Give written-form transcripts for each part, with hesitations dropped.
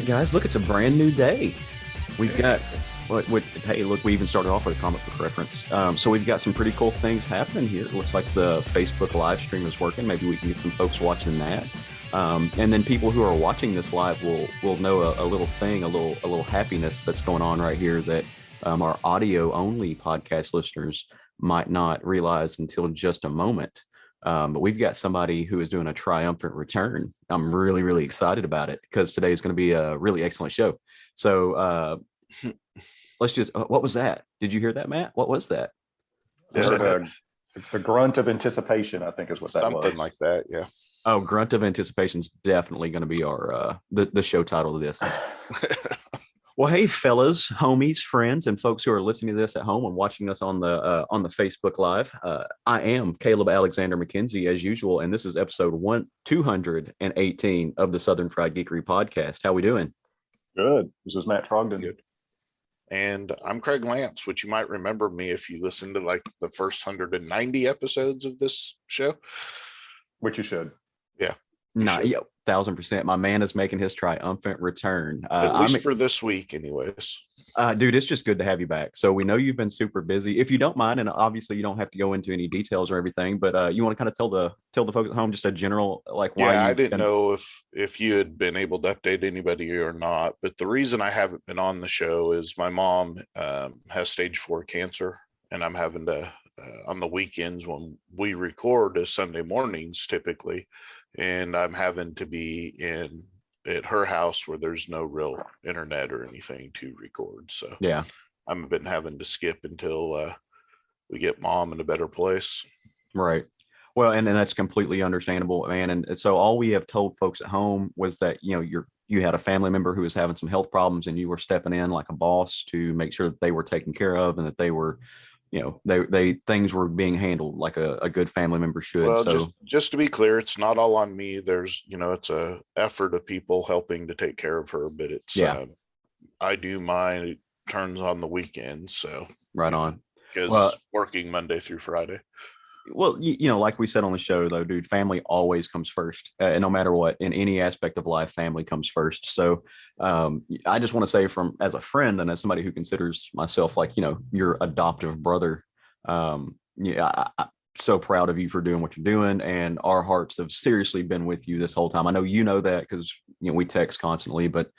right, guys, look, it's a brand new day. We've got hey, look, we even started off with a comic book reference. So we've got some pretty cool things happening here. It looks like the Facebook live stream is working. Maybe we can get some folks watching that. And then people who are watching this live will know a little thing, a little happiness that's going on right here that our audio only podcast listeners might not realize until just a moment. But we've got somebody who is doing a triumphant return. I'm really, really excited about it because today is going to be a really excellent show. So let's just, what was that? Did you hear that, Matt? What was that? The grunt of anticipation, I think is what that was. Something like that, yeah. Oh, grunt of anticipation is definitely going to be our the show title of this. Well, hey, fellas, homies, friends, and folks who are listening to this at home and watching us on the Facebook Live. I am Caleb Alexander McKenzie, as usual, and this is episode 218 of the Southern Fried Geekery podcast. How we doing? Good. This is Matt Trogdon. Good. And I'm Craig Lance, which you might remember me if you listened to like the first 190 episodes of this show. Which you should. Yeah. Nah, yeah, 1,000%. My man is making his triumphant return. At least for this week, anyways. Dude, it's just good to have you back. So we know you've been super busy. If you don't mind, and obviously you don't have to go into any details or everything, but you want to kind of tell the folks at home just a general like why. Yeah, I didn't know if you had been able to update anybody or not, but the reason I haven't been on the show is my mom has stage 4 cancer, and I'm having to on the weekends when we record is Sunday mornings typically, and I'm having to be at her house where there's no real internet or anything to record. So yeah, I've been having to skip until we get mom in a better place. Right. Well, and that's completely understandable, man. And so all we have told folks at home was that, you had a family member who was having some health problems and you were stepping in like a boss to make sure that they were taken care of and that they were, they things were being handled like a good family member should. Well, so just to be clear, it's not all on me. There's, it's a effort of people helping to take care of her, but it's, I do my turns on the weekends. So right on. Because working Monday through Friday. Well, like we said on the show, though, dude, family always comes first. And no matter what, in any aspect of life, family comes first. So I just want to say as a friend and as somebody who considers myself like, your adoptive brother, I'm so proud of you for doing what you're doing. And our hearts have seriously been with you this whole time. I know you know that because, we text constantly, but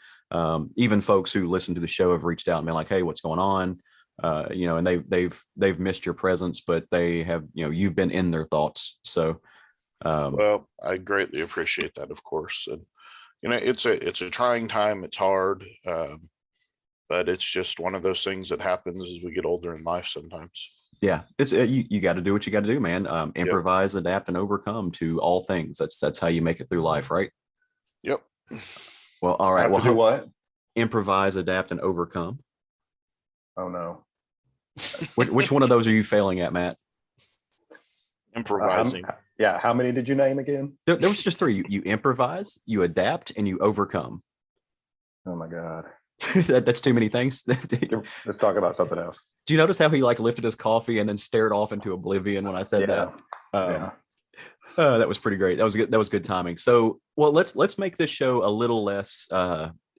even folks who listen to the show have reached out and been like, hey, what's going on? And they've missed your presence, but they have, you've been in their thoughts. So, well, I greatly appreciate that, of course. And, it's a trying time. It's hard. But it's just one of those things that happens as we get older in life sometimes. Yeah. It's you got to do what you got to do, man. Improvise, adapt, and overcome to all things. That's how you make it through life. Right. Yep. Well, all right. Well, do what? Improvise, adapt, and overcome. Oh no. Which one of those are you failing at, Matt? Improvising. How many did you name again? There was just 3. You improvise, you adapt, and you overcome. Oh my God. That's too many things. Let's talk about something else. Do you notice how he like lifted his coffee and then stared off into oblivion when I said that? That was pretty great. That was good. That was good timing. So, well, let's make this show a little less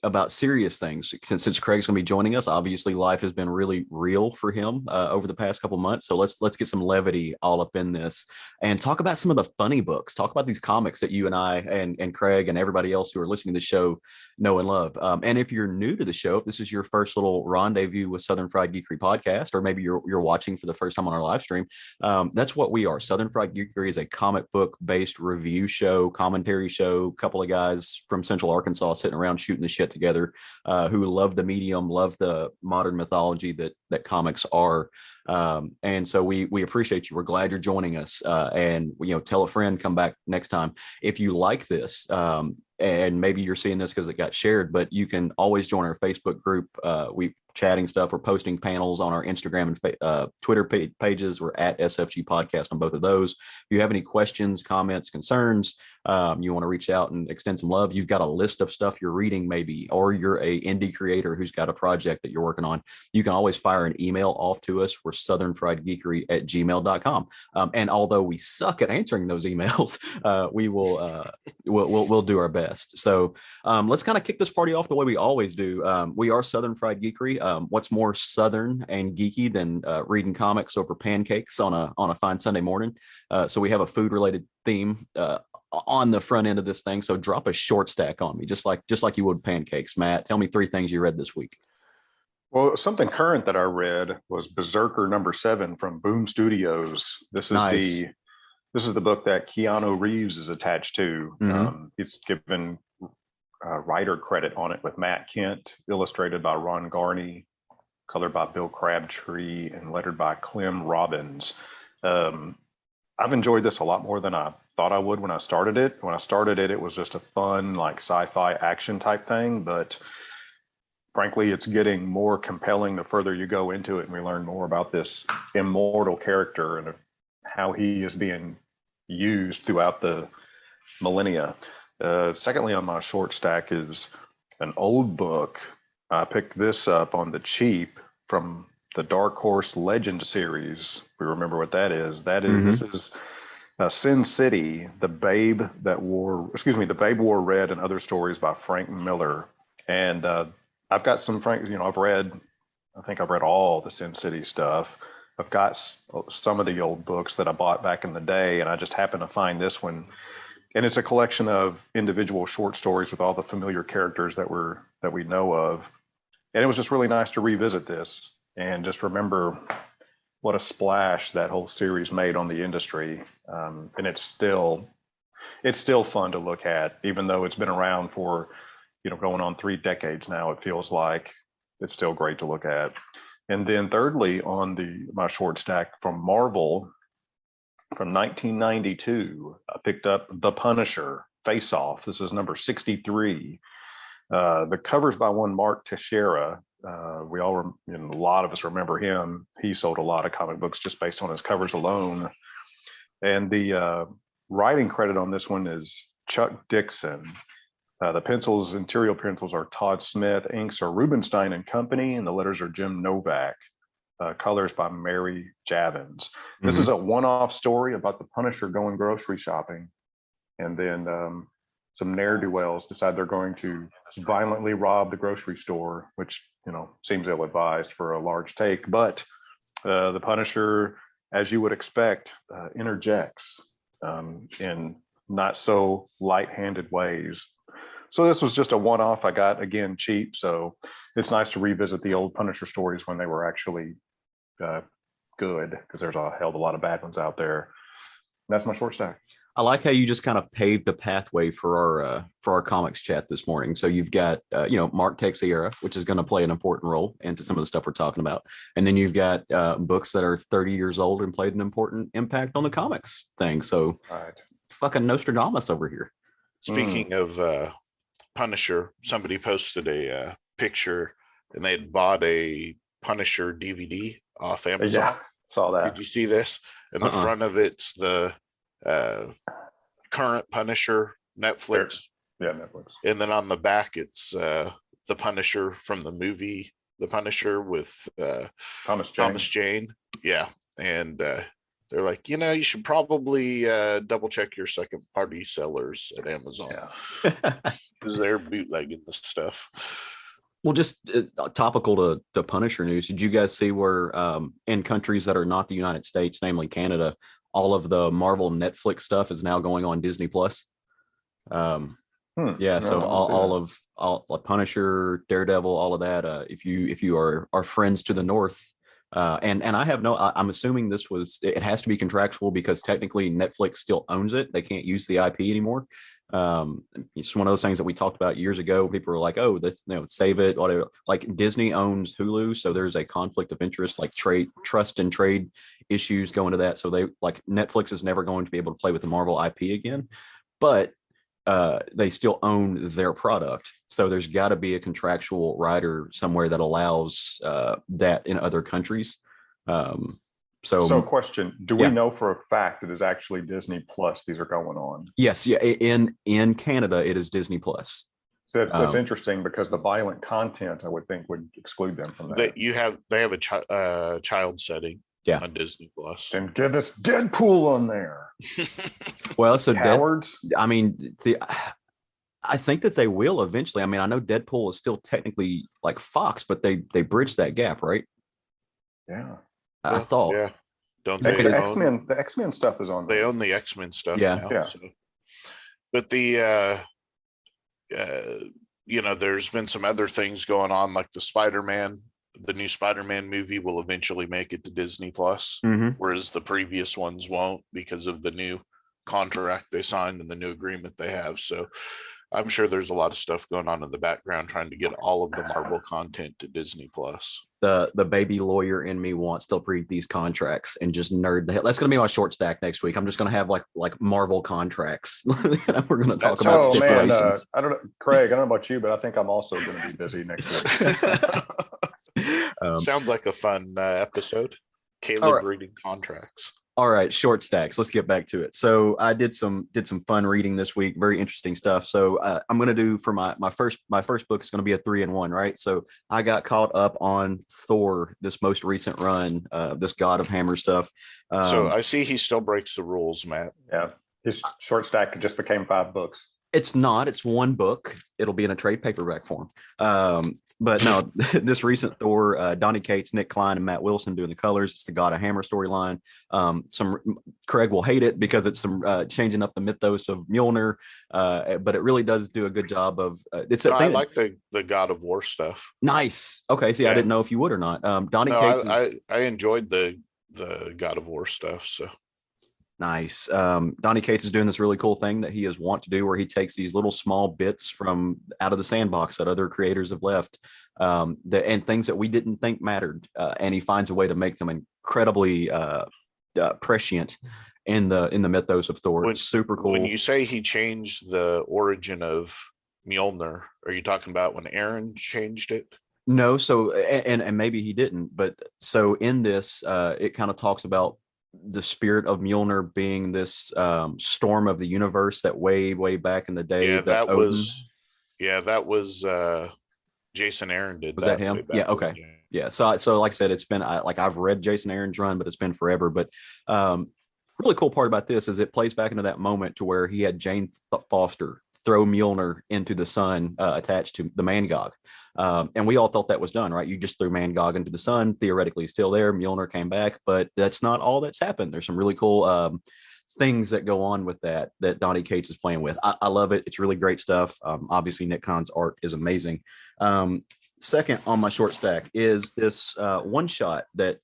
about serious things since Craig's going to be joining us. Obviously, life has been really real for him over the past couple months. So let's get some levity all up in this and talk about some of the funny books. Talk about these comics that you and I and Craig and everybody else who are listening to the show know and love. And if you're new to the show, if this is your first little rendezvous with Southern Fried Geekery podcast, or maybe you're watching for the first time on our live stream, that's what we are. Southern Fried Geekery is a comic book based review show, commentary show. Couple of guys from Central Arkansas sitting around shooting the shit together, who love the medium, love the modern mythology that comics are. And so we appreciate you. We're glad you're joining us. And tell a friend, come back next time. If you like this, and maybe you're seeing this because it got shared, but you can always join our Facebook group. We chatting stuff. We're posting panels on our Instagram and Twitter pages. We're at SFG Podcast on both of those. If you have any questions, comments, concerns, you want to reach out and extend some love, you've got a list of stuff you're reading maybe, or you're a indie creator who's got a project that you're working on, you can always fire an email off to us. We're southernfriedgeekery@gmail.com. And although we suck at answering those emails, we'll do our best. podcast. So let's kind of kick this party off the way we always do. We are Southern Fried Geekery. What's more Southern and geeky than reading comics over pancakes on a fine Sunday morning? So we have a food related theme on the front end of this thing. So drop a short stack on me, just like you would pancakes. Matt, tell me 3 things you read this week. Well, something current that I read was Berserker #7 from Boom Studios. This is Nice. this is the book that Keanu Reeves is attached to. It's given writer credit on it with Matt Kent, illustrated by Ron Garney, colored by Bill Crabtree, and lettered by Clem Robbins. I've enjoyed this a lot more than I thought I would when I started it. When I started it, it was just a fun, like sci-fi action type thing, but frankly, it's getting more compelling the further you go into it, and we learn more about this immortal character and how he is being used throughout the millennia. Secondly, on my short stack is an old book. I picked this up on the cheap from the Dark Horse Legend series. We remember what that is. This is Sin City, the Babe Wore Red and Other Stories by Frank Miller. And I've got some I think I've read all the Sin City stuff. I've got some of the old books that I bought back in the day, and I just happened to find this one. And it's a collection of individual short stories with all the familiar characters that we know of. And it was just really nice to revisit this and just remember what a splash that whole series made on the industry. And it's still fun to look at, even though it's been around for going on 3 decades now. It feels like it's still great to look at. And then thirdly, on my short stack from Marvel from 1992, I picked up The Punisher Face Off. This is number 63. The cover's by one Mark Teixeira. A lot of us remember him. He sold a lot of comic books just based on his covers alone. And the writing credit on this one is Chuck Dixon. The interior pencils are Todd Smith, inks are Rubenstein and Company, and the letters are Jim Novak. Colors by Mary Javins. This is a one-off story about the Punisher going grocery shopping, and then some ne'er-do-wells decide they're going to violently rob the grocery store, which seems ill-advised for a large take. But the Punisher, as you would expect, interjects in not so light-handed ways. So this was just a one-off I got, again, cheap. So it's nice to revisit the old Punisher stories when they were actually good, because there's a hell of a lot of bad ones out there. That's my short stack. I like how you just kind of paved the pathway for our comics chat this morning. So you've got Mark Teixeira, which is going to play an important role into some of the stuff we're talking about, and then you've got books that are 30 years old and played an important impact on the comics thing. So fucking Nostradamus over here. Speaking of Punisher, somebody posted a picture, and they had bought a Punisher DVD off Amazon. Yeah, saw that. Did you see this? And the front of it's the current Punisher, Netflix. Yeah, Netflix. And then on the back, it's the Punisher from the movie The Punisher with Thomas Jane. Yeah. And they're like, you should probably double check your second party sellers at Amazon, because they're bootlegging this stuff. Well, just topical to Punisher news. Did you guys see where in countries that are not the United States, namely Canada, all of the Marvel Netflix stuff is now going on Disney Plus? Yeah, so all Punisher, Daredevil, all of that. If you are friends to the north. And I have I'm assuming it has to be contractual, because technically Netflix still owns it. They can't use the IP anymore. It's one of those things that we talked about years ago. People were like, oh, this, save it, whatever. Like Disney owns Hulu. So there's a conflict of interest, like trust and trade issues go into that. So Netflix is never going to be able to play with the Marvel IP again, but they still own their product. So there's got to be a contractual rider somewhere that allows that in other countries. So question, do we know for a fact it is actually Disney Plus these are going on? Yes. Yeah. In Canada, it is Disney Plus. So that's interesting, because the violent content, I would think, would exclude them from that. They have a child setting on Disney Plus. And give us Deadpool on there. Well, so cowards. I think that they will eventually. I mean, I know Deadpool is still technically like Fox, but they bridged that gap, right? Yeah. I thought. Yeah. Don't The they X-Men, the X-Men stuff is on they there. own the X-Men stuff Yeah. now? Yeah. So. But there's been some other things going on, like the new Spider-Man movie will eventually make it to Disney Plus, whereas the previous ones won't because of the new contract they signed and the new agreement they have. So I'm sure there's a lot of stuff going on in the background trying to get all of the Marvel content to Disney Plus. The baby lawyer in me wants to read these contracts and just nerd the hell. That's going to be my short stack next week. I'm just going to have like Marvel contracts. We're going to talk about stipulations. I don't know, Craig. I don't know about you, but I think I'm also going to be busy next week. Sounds like a fun episode. Caleb reading contracts. All right, short stacks. Let's get back to it. So I did some fun reading this week. Very interesting stuff. So I'm going to do for my first book is going to be a 3-in-1, right? So I got caught up on Thor, this most recent run, this God of Hammer stuff. So I see he still breaks the rules, Matt. Yeah, his short stack just became 5 books. It's not. It's 1 book. It'll be in a trade paperback form. But no, this recent Thor, Donny Cates, Nick Klein, and Matt Wilson doing the colors. It's the God of Hammer storyline. Craig will hate it because it's some changing up the mythos of Mjolnir, but it really does do a good job of. I like the God of War stuff. Nice. Okay. See, yeah. I didn't know if you would or not. Donny Cates. I enjoyed the God of War stuff. So. Nice. Donny Cates is doing this really cool thing that he is wont to do where he takes these little small bits from out of the sandbox that other creators have left and things that we didn't think mattered. And he finds a way to make them incredibly prescient in the mythos of Thor. It's super cool. When you say he changed the origin of Mjolnir, are you talking about when Aaron changed it? No. So, and maybe he didn't, but so in this, it kind of talks about the spirit of Mjolnir being this storm of the universe that way back in the day. That was Jason Aaron did. Was that him? Yeah. Okay. Yeah. So like I said, it's been I've read Jason Aaron's run, but it's been forever. But really cool part about this is it plays back into that moment to where he had Jane Foster throw Mjolnir into the sun attached to the Mangog. And we all thought that was done, right? You just threw Mangog into the sun, theoretically still there. Mjolnir came back, but that's not all that's happened. There's some really cool things that go on with that Donny Cates is playing with. I love it. It's really great stuff. Obviously, Nick Khan's art is amazing. Second on my short stack is this one shot that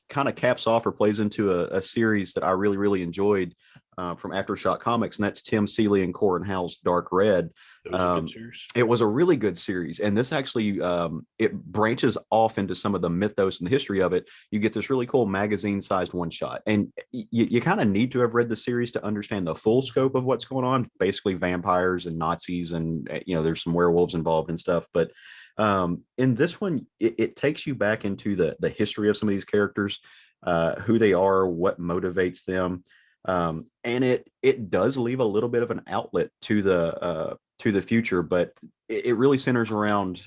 kind of caps off or plays into a series that I really, really enjoyed from Aftershock Comics, and that's Tim Seeley and Corin Howell's Dark Red. It was a good series. It was a really good series, and this actually it branches off into some of the mythos and the history of it. You get this really cool magazine-sized one-shot, and you kind of need to have read the series to understand the full scope of what's going on. Basically, vampires and Nazis, and there's some werewolves involved and stuff. But in this one, it takes you back into the history of some of these characters, who they are, what motivates them. And it does leave a little bit of an outlet to the future, but it really centers around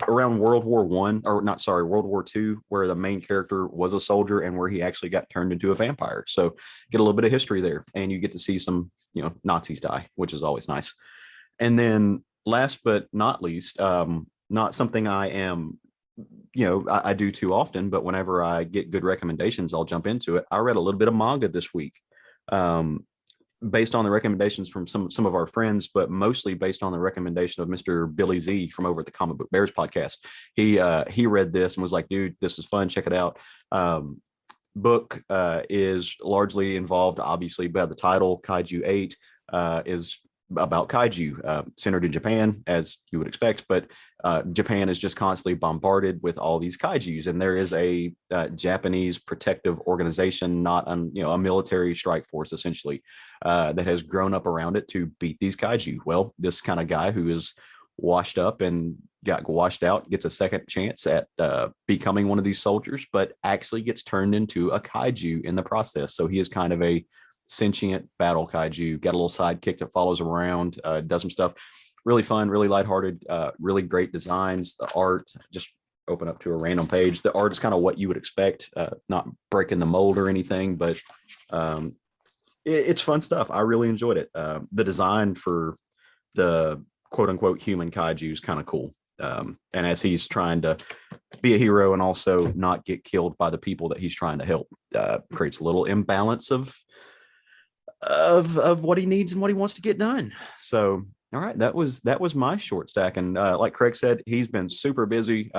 World War World War II, where the main character was a soldier and where he actually got turned into a vampire. So get a little bit of history there, and you get to see some Nazis die, which is always nice. And then last but not least, not something I am I do too often, but whenever I get good recommendations, I'll jump into it. I read a little bit of manga this week, based on the recommendations from some of our friends, but mostly based on the recommendation of Mr. Billy Z from over at the Comic Book Bears podcast. He read this and was like, dude, this is fun. Check it out. Book is largely involved, obviously, by the title. Kaiju 8 is about kaiju, centered in Japan, as you would expect, but Japan is just constantly bombarded with all these kaijus, and there is a Japanese protective organization, not a military strike force, essentially, that has grown up around it to beat these kaiju. Well, this kind of guy who is washed up and got washed out gets a second chance at becoming one of these soldiers, but actually gets turned into a kaiju in the process. So he is kind of a sentient battle kaiju, got a little sidekick that follows around, does some stuff. Really fun, really lighthearted, really great designs. The art, just open up to a random page. The art is kind of what you would expect, not breaking the mold or anything, but it's fun stuff. I really enjoyed it. The design for the quote unquote human kaiju is kind of cool. And as he's trying to be a hero and also not get killed by the people that he's trying to help, creates a little imbalance of what he needs and what he wants to get done. So, all right, that was my short stack. And like Craig said, he's been super busy,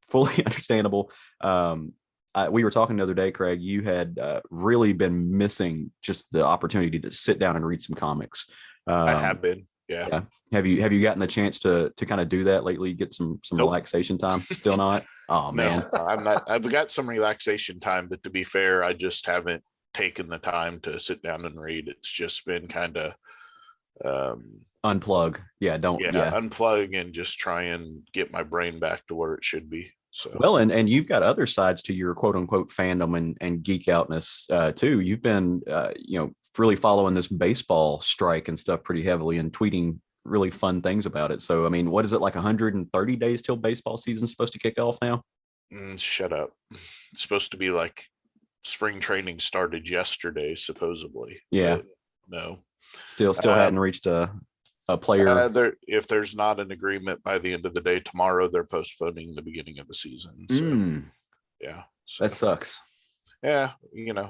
fully understandable. We were talking the other day, Craig, you had really been missing just the opportunity to sit down and read some comics. I have been. Yeah. Have you gotten the chance to kind of do that lately? Get some Nope. relaxation time? Still not? Oh man. No, I'm not. I've got some relaxation time, but to be fair, I just haven't taken the time to sit down and read. It's just been kind of Unplug. Yeah, don't unplug and just try and get my brain back to where it should be. So well, and you've got other sides to your quote unquote fandom and geek outness too. You've been really following this baseball strike and stuff pretty heavily and tweeting really fun things about it. So I mean, what is it, like 130 days till baseball season's supposed to kick off now? Shut up. It's supposed to be like spring training started yesterday, supposedly. Yeah. But no. Still hadn't reached a player. If there's not an agreement by the end of the day tomorrow, they're postponing the beginning of the season. So yeah. So, that sucks. Yeah,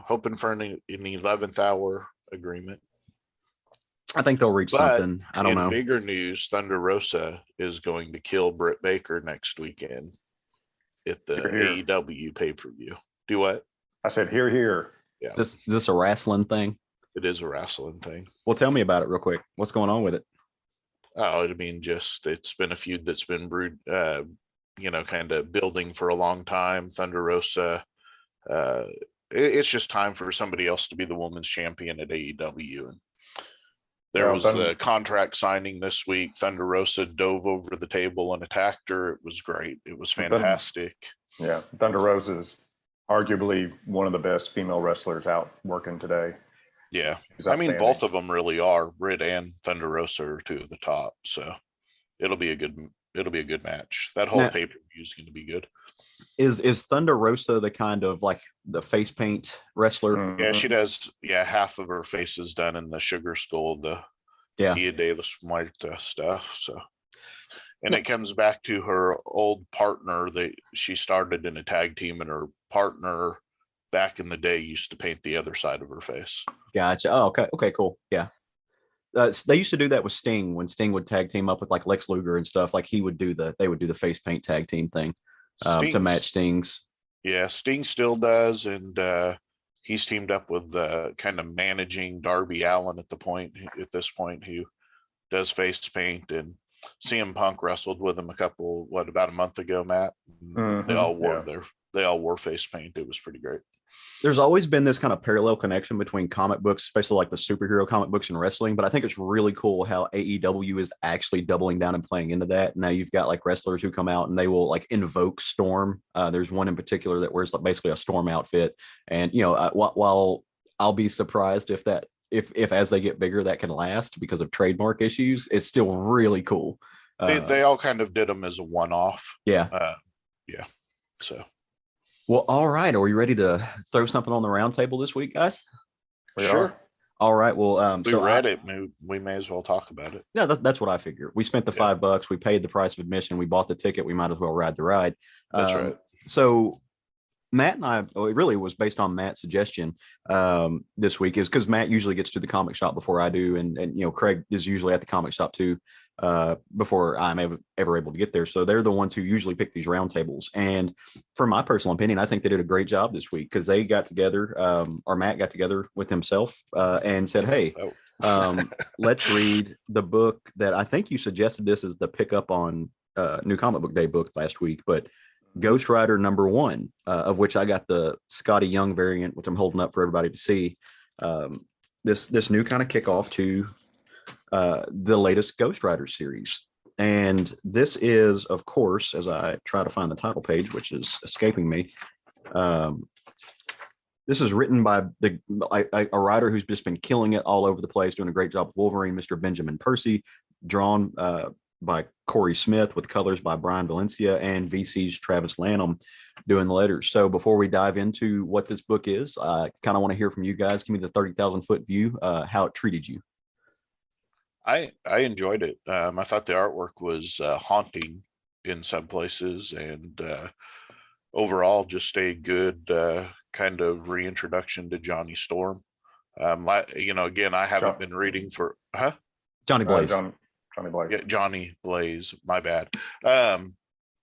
hoping for an 11th hour agreement. I think they'll reach something. I don't know. Bigger news, Thunder Rosa is going to kill Britt Baker next weekend at the AEW pay-per-view. Do what? I said, hear, hear. Yeah. Is this a wrestling thing? It is a wrestling thing. Well, tell me about it real quick. What's going on with it? Oh, I mean, it's been a feud that's been brewed, kind of building for a long time. Thunder Rosa. It's just time for somebody else to be the women's champion at AEW. And there was a contract signing this week. Thunder Rosa dove over the table and attacked her. It was great. It was fantastic. Yeah, Thunder Rosa is arguably one of the best female wrestlers out working today. Yeah, I mean, both of them really are. Britt and Thunder Rosa are two of the top, so it'll be a good match. That whole pay-per-view is going to be good. Is Thunder Rosa the kind of like the face paint wrestler? Mm-hmm. Yeah, she does. Yeah, half of her face is done in the Sugar Skull, the Dia de los Muertos stuff. So, and it comes back to her old partner that she started in a tag team, and her partner back in the day used to paint the other side of her face. Gotcha. Oh, okay, cool. Yeah. They used to do that with Sting when Sting would tag team up with like Lex Luger and stuff. Like they would do the face paint tag team thing to match Sting's. Yeah, Sting still does, and he's teamed up with kind of managing Darby Allin at this point, who does face paint, and CM Punk wrestled with him about a month ago, Matt. Mm-hmm. They all wore face paint. It was pretty great. There's always been this kind of parallel connection between comic books, especially like the superhero comic books and wrestling. But I think it's really cool how AEW is actually doubling down and playing into that. Now you've got like wrestlers who come out and they will like invoke Storm. There's one in particular that wears like basically a Storm outfit. And, while I'll be surprised if as they get bigger, that can last because of trademark issues, it's still really cool. They all kind of did them as a one-off. Yeah. Yeah. So. Well, all right. Are we ready to throw something on the round table this week, guys? Sure. All right. Well, we read it. We may as well talk about it. Yeah, that's what I figured. We spent the $5. We paid the price of admission. We bought the ticket. We might as well ride the ride. That's right. So Matt and I, it really was based on Matt's suggestion this week, is because Matt usually gets to the comic shop before I do. And Craig is usually at the comic shop too before I'm ever able to get there. So they're the ones who usually pick these roundtables. And for my personal opinion, I think they did a great job this week because they got together, or Matt got together with himself and said, hey, let's read the book that I think you suggested this as the pickup on New Comic Book Day book last week, but Ghost Rider #1, of which I got the Scotty Young variant, which I'm holding up for everybody to see. This new kind of kickoff to the latest Ghost Rider series. And this is, of course, as I try to find the title page, which is escaping me, this is written by a writer who's just been killing it all over the place, doing a great job with Wolverine, Mr. Benjamin Percy, drawn by Corey Smith, with colors by Brian Valencia, and VC's Travis Lanham doing the letters. So before we dive into what this book is, I kind of want to hear from you guys. Give me the 30,000 foot view, how it treated you. I enjoyed it. I thought the artwork was haunting in some places, and overall just a good kind of reintroduction to Johnny Storm. Again, I haven't been reading for Johnny Blaze. Johnny Blaze. Yeah, Johnny Blaze. My bad. I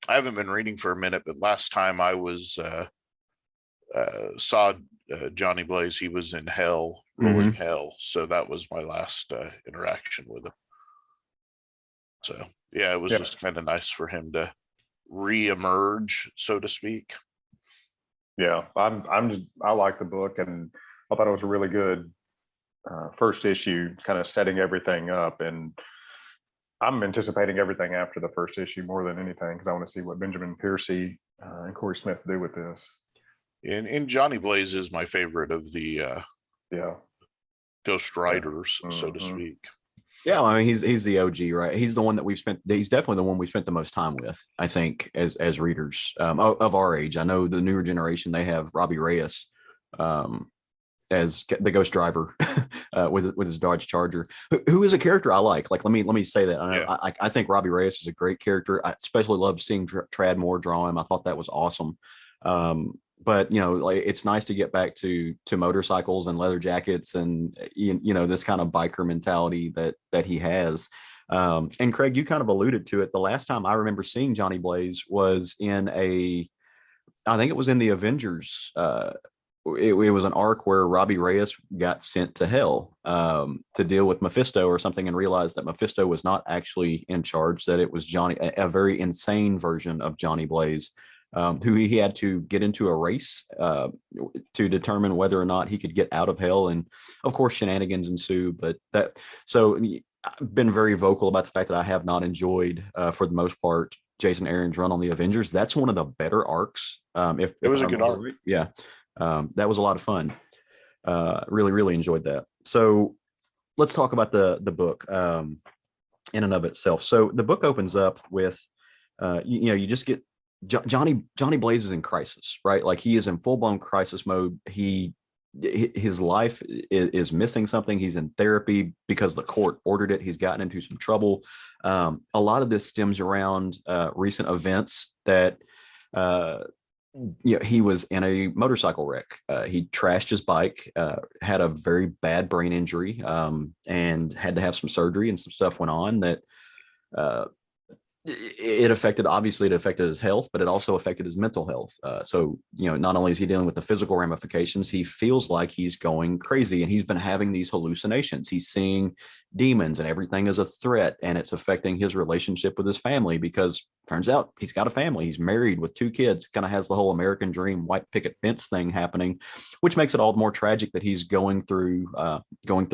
haven't been reading for a minute, but last time I was saw Johnny Blaze, he was in hell, rolling hell. So that was my last interaction with him. So yeah, it was just kind of nice for him to re-emerge, so to speak. Yeah, I like the book, and I thought it was a really good first issue, kind of setting everything up. And I'm anticipating everything after the first issue more than anything, because I want to see what Benjamin Piercy and Corey Smith do with this. And Johnny Blaze is my favorite of the Ghost Riders, so to speak. Yeah, I mean, he's the OG, right? He's the one that he's definitely the one we spent the most time with, I think, as readers of our age. I know the newer generation, they have Robbie Reyes as the Ghost Driver with his Dodge Charger, who is a character I like. Like, let me say that. I think Robbie Reyes is a great character. I especially loved seeing Trad Moore draw him. I thought that was awesome. But like, it's nice to get back to motorcycles and leather jackets and this kind of biker mentality that he has. And Craig, you kind of alluded to it. The last time I remember seeing Johnny Blaze was I think it was in the Avengers. It was an arc where Robbie Reyes got sent to hell to deal with Mephisto or something, and realized that Mephisto was not actually in charge, that it was Johnny, a very insane version of Johnny Blaze. Who he had to get into a race to determine whether or not he could get out of hell. And of course, shenanigans ensue. So I've been very vocal about the fact that I have not enjoyed, for the most part, Jason Aaron's run on the Avengers. That's one of the better arcs. If it was a good arc. Right. Yeah. That was a lot of fun. Really, really enjoyed that. So let's talk about the book in and of itself. So the book opens up with, you just get Johnny Blaze is in crisis, right? Like, he is in full-blown crisis mode. His life is missing something. He's in therapy because the court ordered it. He's gotten into some trouble. A lot of this stems around recent events that he was in a motorcycle wreck. He trashed his bike, had a very bad brain injury, and had to have some surgery, and some stuff went on that it affected his health, but it also affected his mental health. So, not only is he dealing with the physical ramifications, he feels like he's going crazy, and he's been having these hallucinations. He's seeing demons, and everything is a threat, and it's affecting his relationship with his family, because turns out he's got a family. He's married with 2 kids, kind of has the whole American dream, white picket fence thing happening, which makes it all the more tragic that he's going through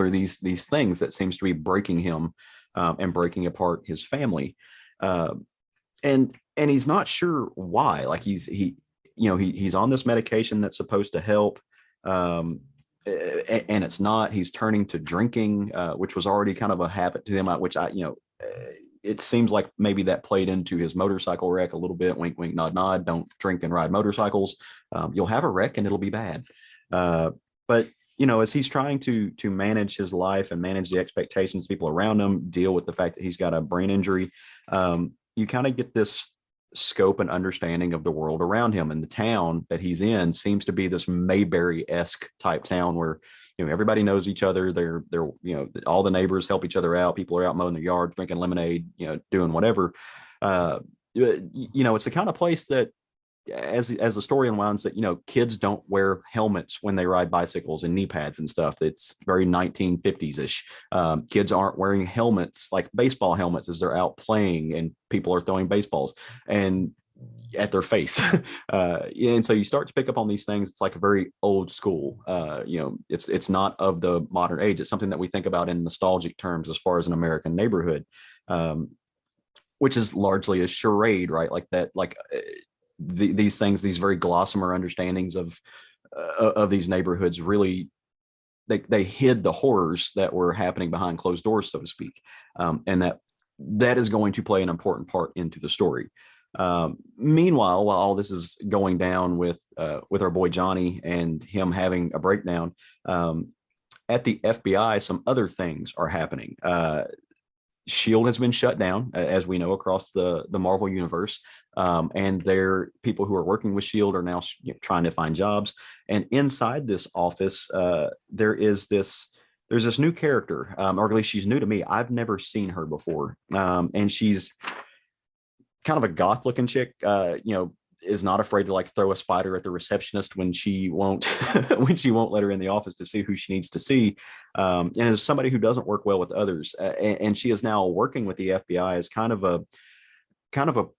these things that seems to be breaking him and breaking apart his family. And he's not sure why. Like, he's on this medication that's supposed to help, and it's not. He's turning to drinking, which was already kind of a habit to him, which it seems like maybe that played into his motorcycle wreck a little bit. Wink, wink, nod, nod. Don't drink and ride motorcycles. You'll have a wreck and it'll be bad. But as he's trying to manage his life and manage the expectations of people around him, deal with the fact that he's got a brain injury, you kind of get this scope and understanding of the world around him. And the town that he's in seems to be this Mayberry-esque type town where, everybody knows each other. They're all the neighbors help each other out. People are out mowing their yards, drinking lemonade, doing whatever. It's the kind of place that, as the story unwinds, that kids don't wear helmets when they ride bicycles and knee pads and stuff. It's very 1950s ish. Kids aren't wearing helmets, like baseball helmets, as they're out playing and people are throwing baseballs and at their face. And so you start to pick up on these things. It's like a very old school. It's not of the modern age. It's something that we think about in nostalgic terms as far as an American neighborhood, which is largely a charade, right? Like that, these things, these very gossamer understandings of these neighborhoods, really, they hid the horrors that were happening behind closed doors, so to speak, and that is going to play an important part into the story. Meanwhile, while all this is going down with our boy Johnny and him having a breakdown, at the FBI, some other things are happening. Shield has been shut down, as we know, across the Marvel universe, and their people who are working with Shield are now trying to find jobs. And inside this office, there's this new character, or at least she's new to me. I've never seen her before, and she's kind of a goth looking chick. Is not afraid to like throw a spider at the receptionist when she won't when she won't let her in the office to see who she needs to see, and as somebody who doesn't work well with others, and she is now working with the FBI as kind of a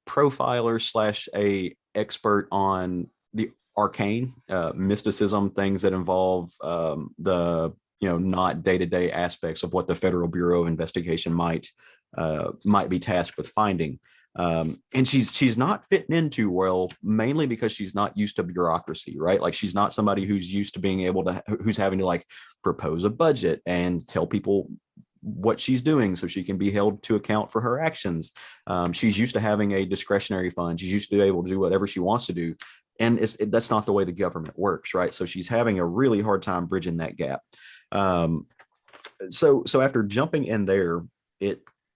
profiler slash a expert on the arcane, mysticism, things that involve the not day-to-day aspects of what the Federal Bureau of Investigation might be tasked with finding. And she's not fitting in too well, mainly because she's not used to bureaucracy, right? Like she's not somebody who's used to being able to, who's having to like propose a budget and tell people what she's doing so she can be held to account for her actions. She's used to having a discretionary fund. She's used to be able to do whatever she wants to do. And that's not the way the government works, right? So she's having a really hard time bridging that gap. So after jumping in there,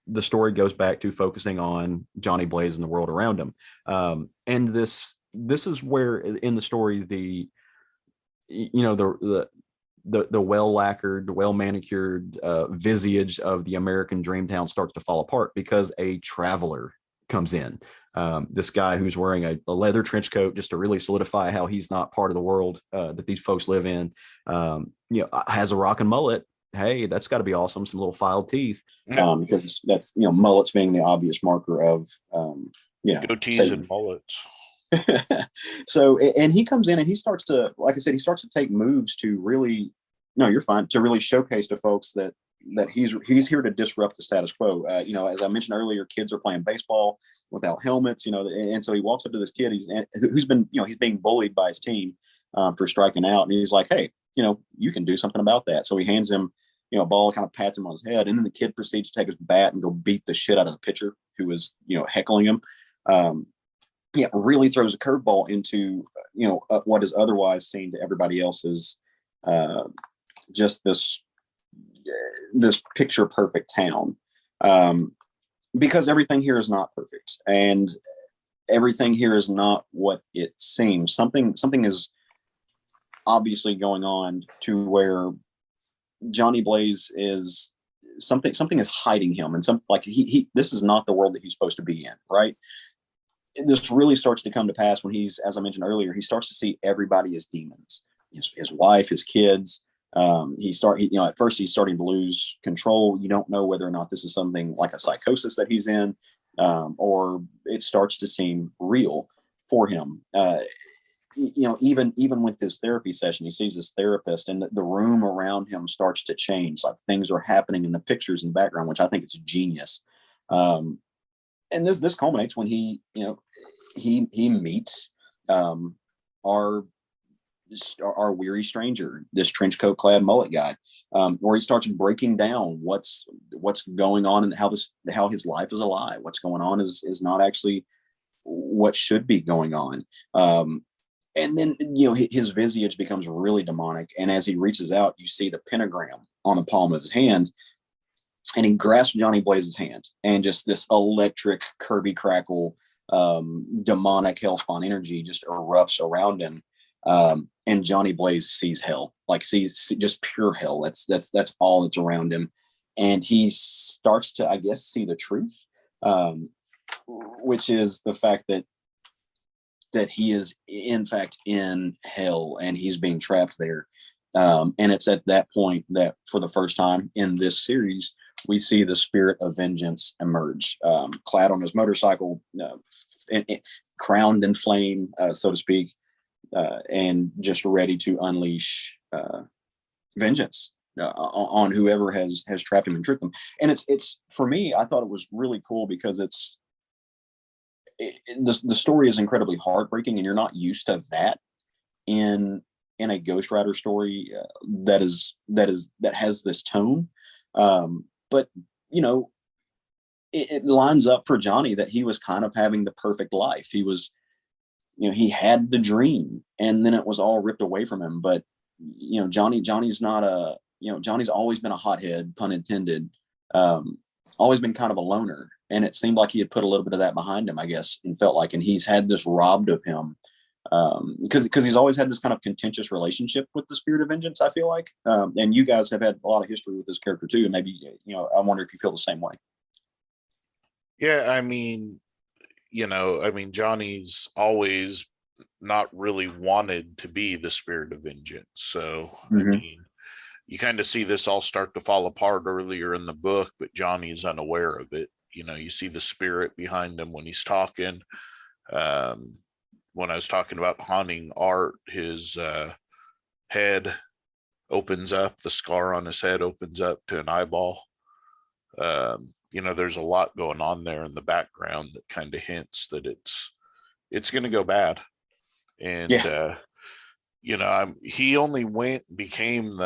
the story goes back to focusing on Johnny Blaze and the world around him. And this is where in the story, the well lacquered, well manicured visage of the American Dreamtown starts to fall apart because a traveler comes in. This guy who's wearing a leather trench coat just to really solidify how he's not part of the world that these folks live in. Has a rockin' mullet. Hey, that's got to be awesome. Some little filed teeth. Because that's, mullets being the obvious marker of, goatees Satan. And mullets. So, and he comes in and he starts to, like I said, he starts to take moves to really, no, you're fine, to really showcase to folks that he's here to disrupt the status quo. As I mentioned earlier, kids are playing baseball without helmets, and so he walks up to this kid who's been, he's being bullied by his team for striking out. And he's like, hey, you can do something about that. So he hands him, a ball, kind of pats him on his head. And then the kid proceeds to take his bat and go beat the shit out of the pitcher who was, heckling him. Really throws a curveball into, what is otherwise seen to everybody else as just this picture perfect town. Because everything here is not perfect and everything here is not what it seems. Something is obviously going on to where Johnny Blaze is something is hiding him, and this is not the world that he's supposed to be in, right? This really starts to come to pass when he's, as I mentioned earlier, he starts to see everybody as demons. His wife, his kids. At first he's starting to lose control. You don't know whether or not this is something like a psychosis that he's in, or it starts to seem real for him. Even with his therapy session, he sees his therapist and the room around him starts to change. Like things are happening in the pictures in the background, which I think is genius. And this culminates when he meets our weary stranger, this trench coat clad mullet guy, where he starts breaking down what's going on and how his life is a lie. What's going on is not actually what should be going on. And then, his visage becomes really demonic. And as he reaches out, you see the pentagram on the palm of his hand. And he grasps Johnny Blaze's hand. And just this electric Kirby crackle, demonic hellspawn energy just erupts around him. And Johnny Blaze sees hell, sees just pure hell. That's all that's around him. And he starts to, I guess, see the truth, which is the fact that he is in fact in hell and he's being trapped there. And it's at that point that for the first time in this series, we see the spirit of vengeance emerge, clad on his motorcycle, crowned in flame, so to speak, and just ready to unleash vengeance on whoever has trapped him and tricked him. And it's for me, I thought it was really cool because the story is incredibly heartbreaking, and you're not used to that in a Ghost Rider story that has this tone. But it lines up for Johnny that he was kind of having the perfect life. He was, he had the dream, and then it was all ripped away from him. But Johnny's not Johnny's always been a hothead, pun intended. always been kind of a loner, and it seemed like he had put a little bit of that behind him, I guess, and felt like, and he's had this robbed of him because he's always had this kind of contentious relationship with the Spirit of Vengeance, I feel like, and you guys have had a lot of history with this character too, and maybe, you know, I wonder if you feel the same way. Yeah, I mean, Johnny's always not really wanted to be the Spirit of Vengeance. So, I mean, you kind of see this all start to fall apart earlier in the book, but Johnny's unaware of it. You know, you see the spirit behind him when he's talking. When I was talking about haunting Art, his head opens up, the scar on his head opens up to an eyeball. There's a lot going on there in the background that kind of hints that it's going to go bad. And, he only went and became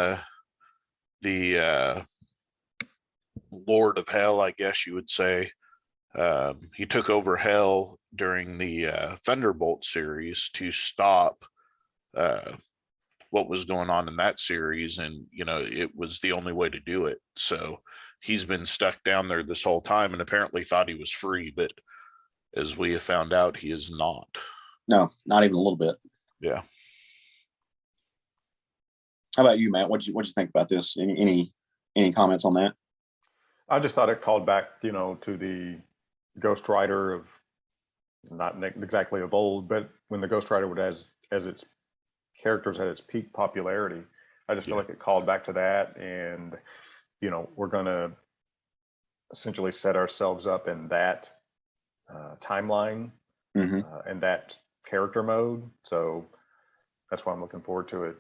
the Lord of Hell, I guess you would say. He took over Hell during the Thunderbolt series to stop what was going on in that series, and it was the only way to do it. So he's been stuck down there this whole time, and apparently thought he was free, but as we have found out, he is not. No, not even a little bit. Yeah. How about you, Matt? What'd you think about this? Any comments on that? I just thought it called back, to the Ghost Rider of, not exactly of old, but when the Ghost Rider would as its characters at its peak popularity. I just feel like it called back to that, and we're gonna essentially set ourselves up in that timeline and that character mode. So that's why I'm looking forward to it.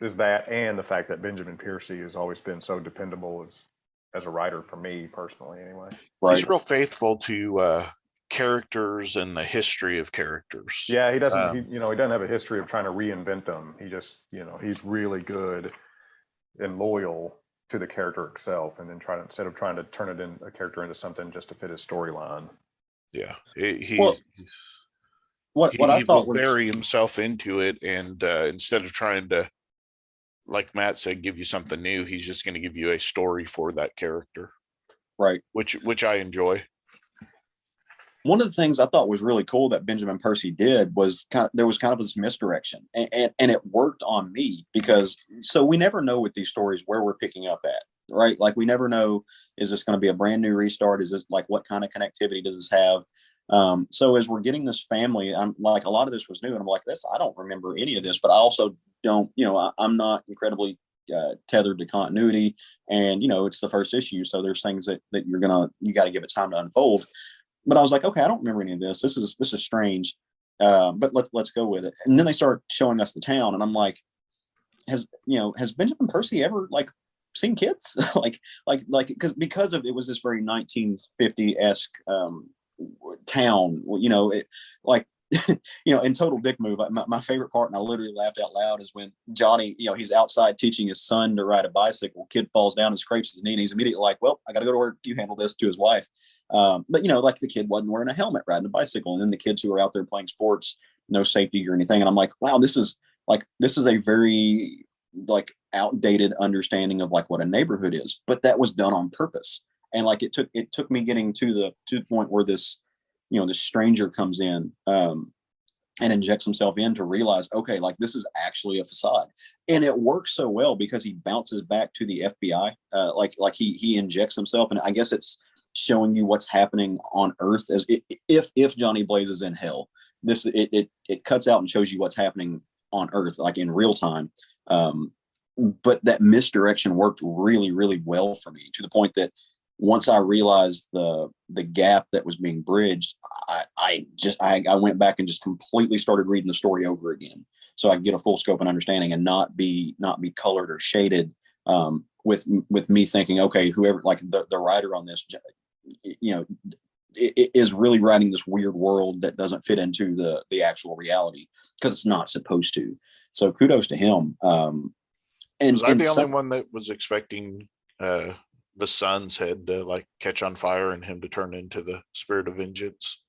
Is that, and the fact that Benjamin Piercy has always been so dependable as a writer for me personally, anyway. Right. He's real faithful to characters and the history of characters. Yeah, he doesn't. He doesn't have a history of trying to reinvent them. He just, he's really good and loyal to the character itself, and then instead of trying to turn a character into something just to fit his storyline. Yeah, what I thought will bury himself into it, and instead of trying to, like Matt said, give you something new, he's just going to give you a story for that character, right? Which I enjoy. One of the things I thought was really cool that Benjamin Percy did was there was kind of this misdirection, and it worked on me, because so we never know with these stories where we're picking up at, right? Like, we never know, is this going to be a brand new restart? Is this, like, what kind of connectivity does this have? So as we're getting this family, I'm like, a lot of this was new, and I'm like, I don't remember any of this, but I also don't, I'm not incredibly tethered to continuity, and it's the first issue, so there's things that you got to give it time to unfold. But I was like, okay, I don't remember any of this. This is strange, but let's go with it. And then they start showing us the town, and I'm like, has Benjamin Percy ever seen kids? because of it was this very 1950-esque town. In total dick move, my favorite part, and I literally laughed out loud, is when Johnny, he's outside teaching his son to ride a bicycle. Kid falls down and scrapes his knee, and he's immediately like, well, I got to go to work. You handle this, to his wife. But the kid wasn't wearing a helmet riding a bicycle. And then the kids who are out there playing sports, no safety or anything. And I'm like, wow, this is a very outdated understanding of what a neighborhood is. But that was done on purpose. And it took me getting to the point where this stranger comes in and injects himself in, to realize, okay, this is actually a facade. And it works so well because he bounces back to the FBI. He injects himself, and I guess it's showing you what's happening on Earth, as if Johnny Blaze is in hell. It cuts out and shows you what's happening on Earth, in real time. But that misdirection worked really, really well for me, to the point that once I realized the gap that was being bridged, I went back and just completely started reading the story over again, so I could get a full scope and understanding, and not be colored or shaded with me thinking, okay, whoever, the writer on this, is really writing this weird world that doesn't fit into the actual reality, because it's not supposed to. So kudos to him. And was I the only one that was expecting the son's head to catch on fire and him to turn into the Spirit of Vengeance?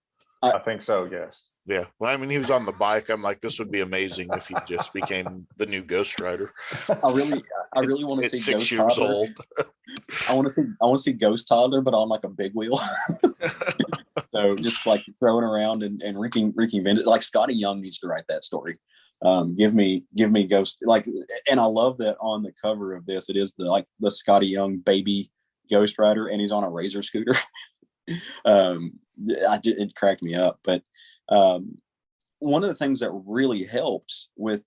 I think so, yes. Yeah. Well, I mean, he was on the bike. I'm like, this would be amazing if he just became the new Ghost Rider. I really want to see 6 Ghost years Toddler. old. I want to see Ghost Toddler, but on like a big wheel. So just like throwing around and wreaking vengeance. Like Scotty Young needs to write that story. Give me Ghost, like, and I love that on the cover of this, it is the Scotty Young baby Ghost Rider, and he's on a razor scooter. It cracked me up. But one of the things that really helped with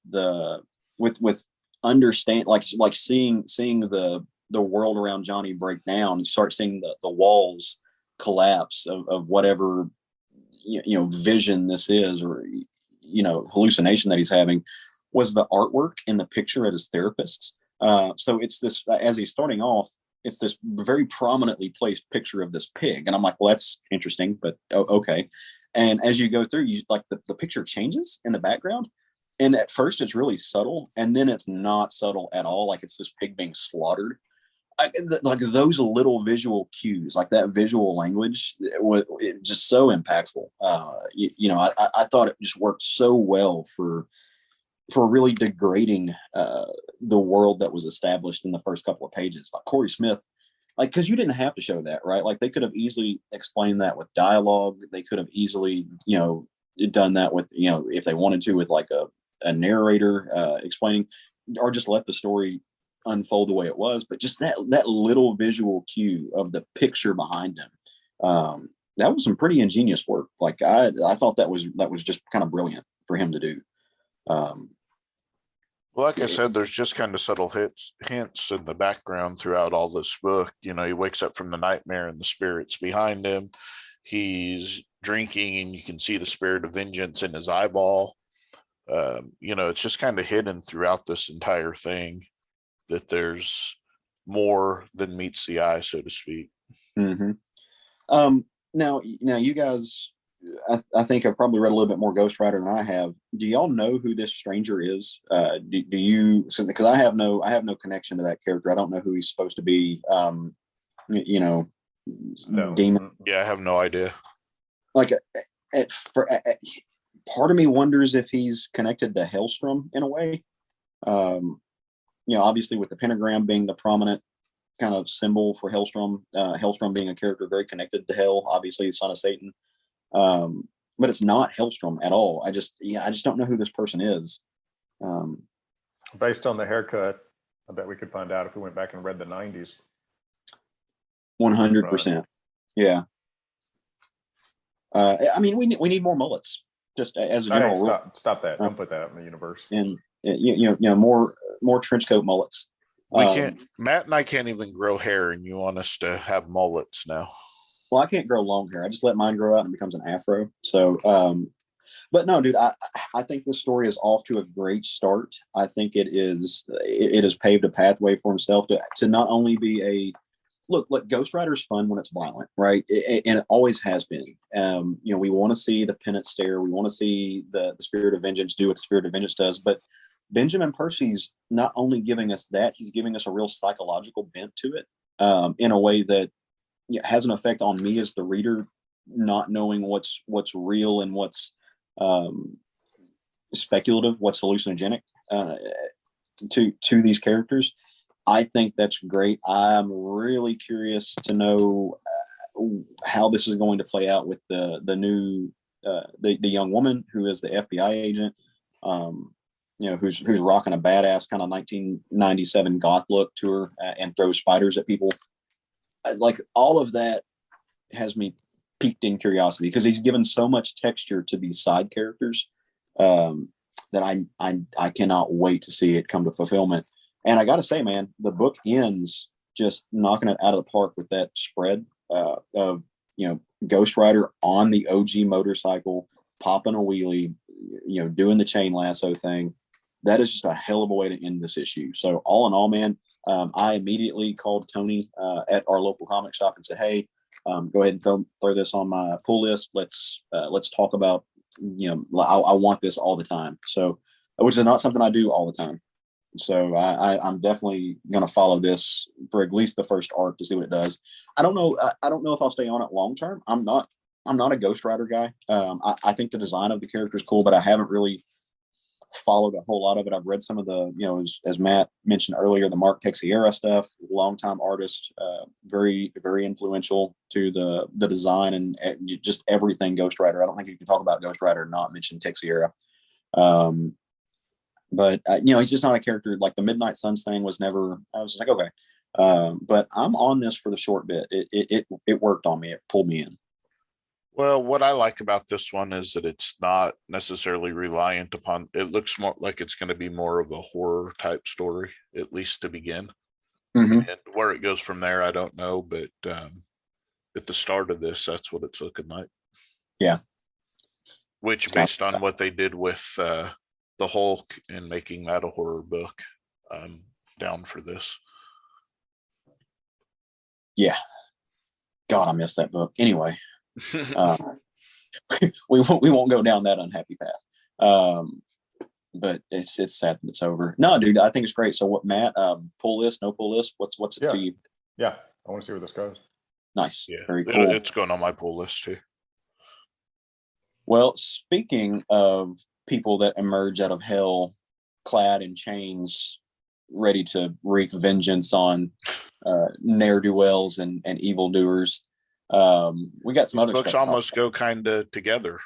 understand, like seeing the world around Johnny break down, and start seeing the walls collapse of whatever vision this is, or hallucination that he's having, was the artwork in the picture at his therapist's. So it's this, as he's starting off, it's this very prominently placed picture of this pig, and I'm like, well, that's interesting, but okay. And as you go through, you like the picture changes in the background, and at first it's really subtle, and then it's not subtle at all, like it's this pig being slaughtered. Like those little visual cues, like that visual language, it just so impactful. I thought it just worked so well for really degrading the world that was established in the first couple of pages. Like Corey Smith, like, because you didn't have to show that, right? Like they could have easily explained that with dialogue. They could have easily, done that with, if they wanted to, with like a narrator explaining, or just let the story unfold the way it was. But just that little visual cue of the picture behind him, that was some pretty ingenious work. Like I thought that was just kind of brilliant for him to do. Well, like I said, there's just kind of subtle hints in the background throughout all this book. He wakes up from the nightmare and the spirit's behind him. He's drinking and you can see the spirit of vengeance in his eyeball. It's just kind of hidden throughout this entire thing, that there's more than meets the eye, so to speak. Mm-hmm. Now you guys, I think I've probably read a little bit more Ghost Rider than I have. Do y'all know who this stranger is? Do you? Because I have no connection to that character. I don't know who he's supposed to be. No. Demon. Yeah, I have no idea. Like, part of me wonders if he's connected to Hellstrom in a way. Obviously with the pentagram being the prominent kind of symbol for Hellstrom, Hellstrom being a character very connected to hell, obviously the son of Satan. But it's not Hellstrom at all. I just don't know who this person is. Based on the haircut, I bet we could find out if we went back and read the 90s. 100%. Yeah. I mean, we need more mullets, just as a general rule. Stop that. Don't put that out in the universe. And more trench coat mullets. We can't. Matt and I can't even grow hair, and you want us to have mullets now? Well, I can't grow long hair. I just let mine grow out and it becomes an afro. So, but no, dude, I think this story is off to a great start. I think it has paved a pathway for himself to not only be a look, Ghost Rider's fun when it's violent, right? And it always has been. We want to see the penance stare. We want to see the spirit of vengeance do what the spirit of vengeance does. But Benjamin Percy's not only giving us that, he's giving us a real psychological bent to it, in a way that has an effect on me as the reader, not knowing what's real and what's speculative, what's hallucinogenic to these characters. I think that's great. I'm really curious to know how this is going to play out with the new the young woman who is the FBI agent, who's rocking a badass kind of 1997 goth look to her and throws spiders at people. Like all of that has me piqued in curiosity, because he's given so much texture to these side characters that I cannot wait to see it come to fulfillment. And I got to say, man, the book ends just knocking it out of the park with that spread of Ghost Rider on the OG motorcycle, popping a wheelie, doing the chain lasso thing. That is just a hell of a way to end this issue. So all in all, man, I immediately called Tony at our local comic shop and said, hey, go ahead and throw this on my pull list. Let's talk about, I want this all the time. So, which is not something I do all the time. So I'm definitely going to follow this for at least the first arc to see what it does. I don't know if I'll stay on it long term. I'm not I'm not a Ghost Rider guy. I think the design of the character is cool, but I haven't really followed a whole lot of it. I've read some of the, as Matt mentioned earlier, the Mark Texiera stuff, longtime artist, very, very influential to the design and just everything Ghost Rider. I don't think you can talk about Ghost Rider and not mention Texiera. But he's just not a character. Like the Midnight Suns thing was never, I was just like, okay. But I'm on this for the short bit. It worked on me. It pulled me in. Well, what I like about this one is that it's not necessarily reliant upon, it looks more like it's going to be more of a horror type story, at least to begin. Mm-hmm. And where it goes from there, I don't know. But at the start of this, that's what it's looking like. Yeah. Which, based on what they did with the Hulk and making that a horror book, I'm down for this. Yeah. God, I missed that book. Anyway. We won't go down that unhappy path. But it's sad that it's over. No, dude, I think it's great. So what, Matt, pull list, no pull list? What's it to you? Yeah, I want to see where this goes. Nice. Yeah, very cool. It's going on my pull list too. Well, speaking of people that emerge out of hell clad in chains, ready to wreak vengeance on ne'er-do-wells and evildoers, we got some These other books stuff. almost go kind of together.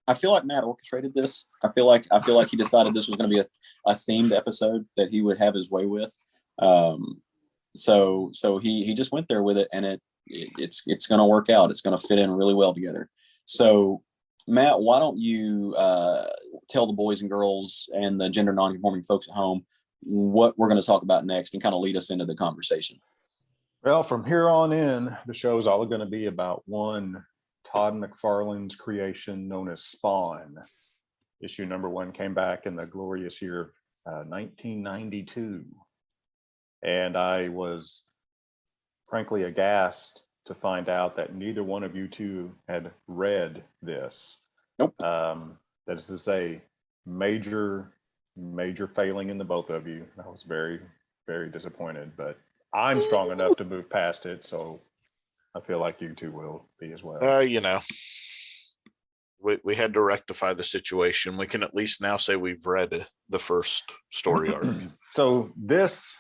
I feel like Matt orchestrated this. I feel like he decided this was going to be a themed episode that he would have his way with. So he just went there with it, and it's going to work out. It's going to fit in really well together. So Matt, why don't you tell the boys and girls and the gender non-conforming folks at home what we're going to talk about next and kind of lead us into the conversation. Well, from here on in, the show is all going to be about one Todd McFarlane's creation known as Spawn. Issue number 1 came back in the glorious year of 1992. And I was frankly aghast to find out that neither one of you two had read this. Nope. That is to say, major failing in the both of you. I was very, very disappointed, but I'm strong enough to move past it, so I feel like you two will be as well. We had to rectify the situation. We can at least now say we've read the first story arc. So this,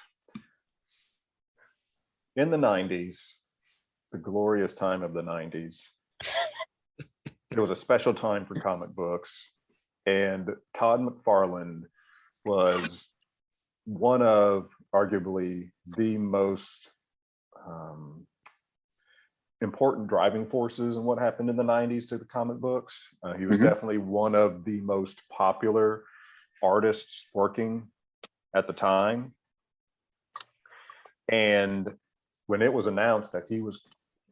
in the 90s, the glorious time of the 90s, it was a special time for comic books, and Todd McFarland was one of arguably the most important driving forces in what happened in the 90s to the comic books. He was definitely one of the most popular artists working at the time. And when it was announced that he was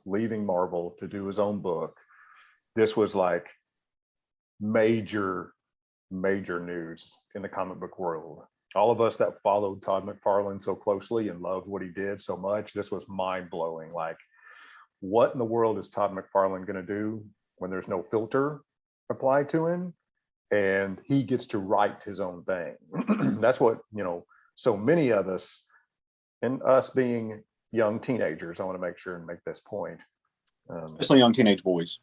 leaving Marvel to do his own book, this was like major news in the comic book world. All of us that followed Todd McFarlane so closely and loved what he did so much, this was mind-blowing. Like, what in the world is Todd McFarlane going to do when there's no filter applied to him and he gets to write his own thing? That's what, so many of us, and us being young teenagers, I want to make sure and make this point. Especially young teenage boys.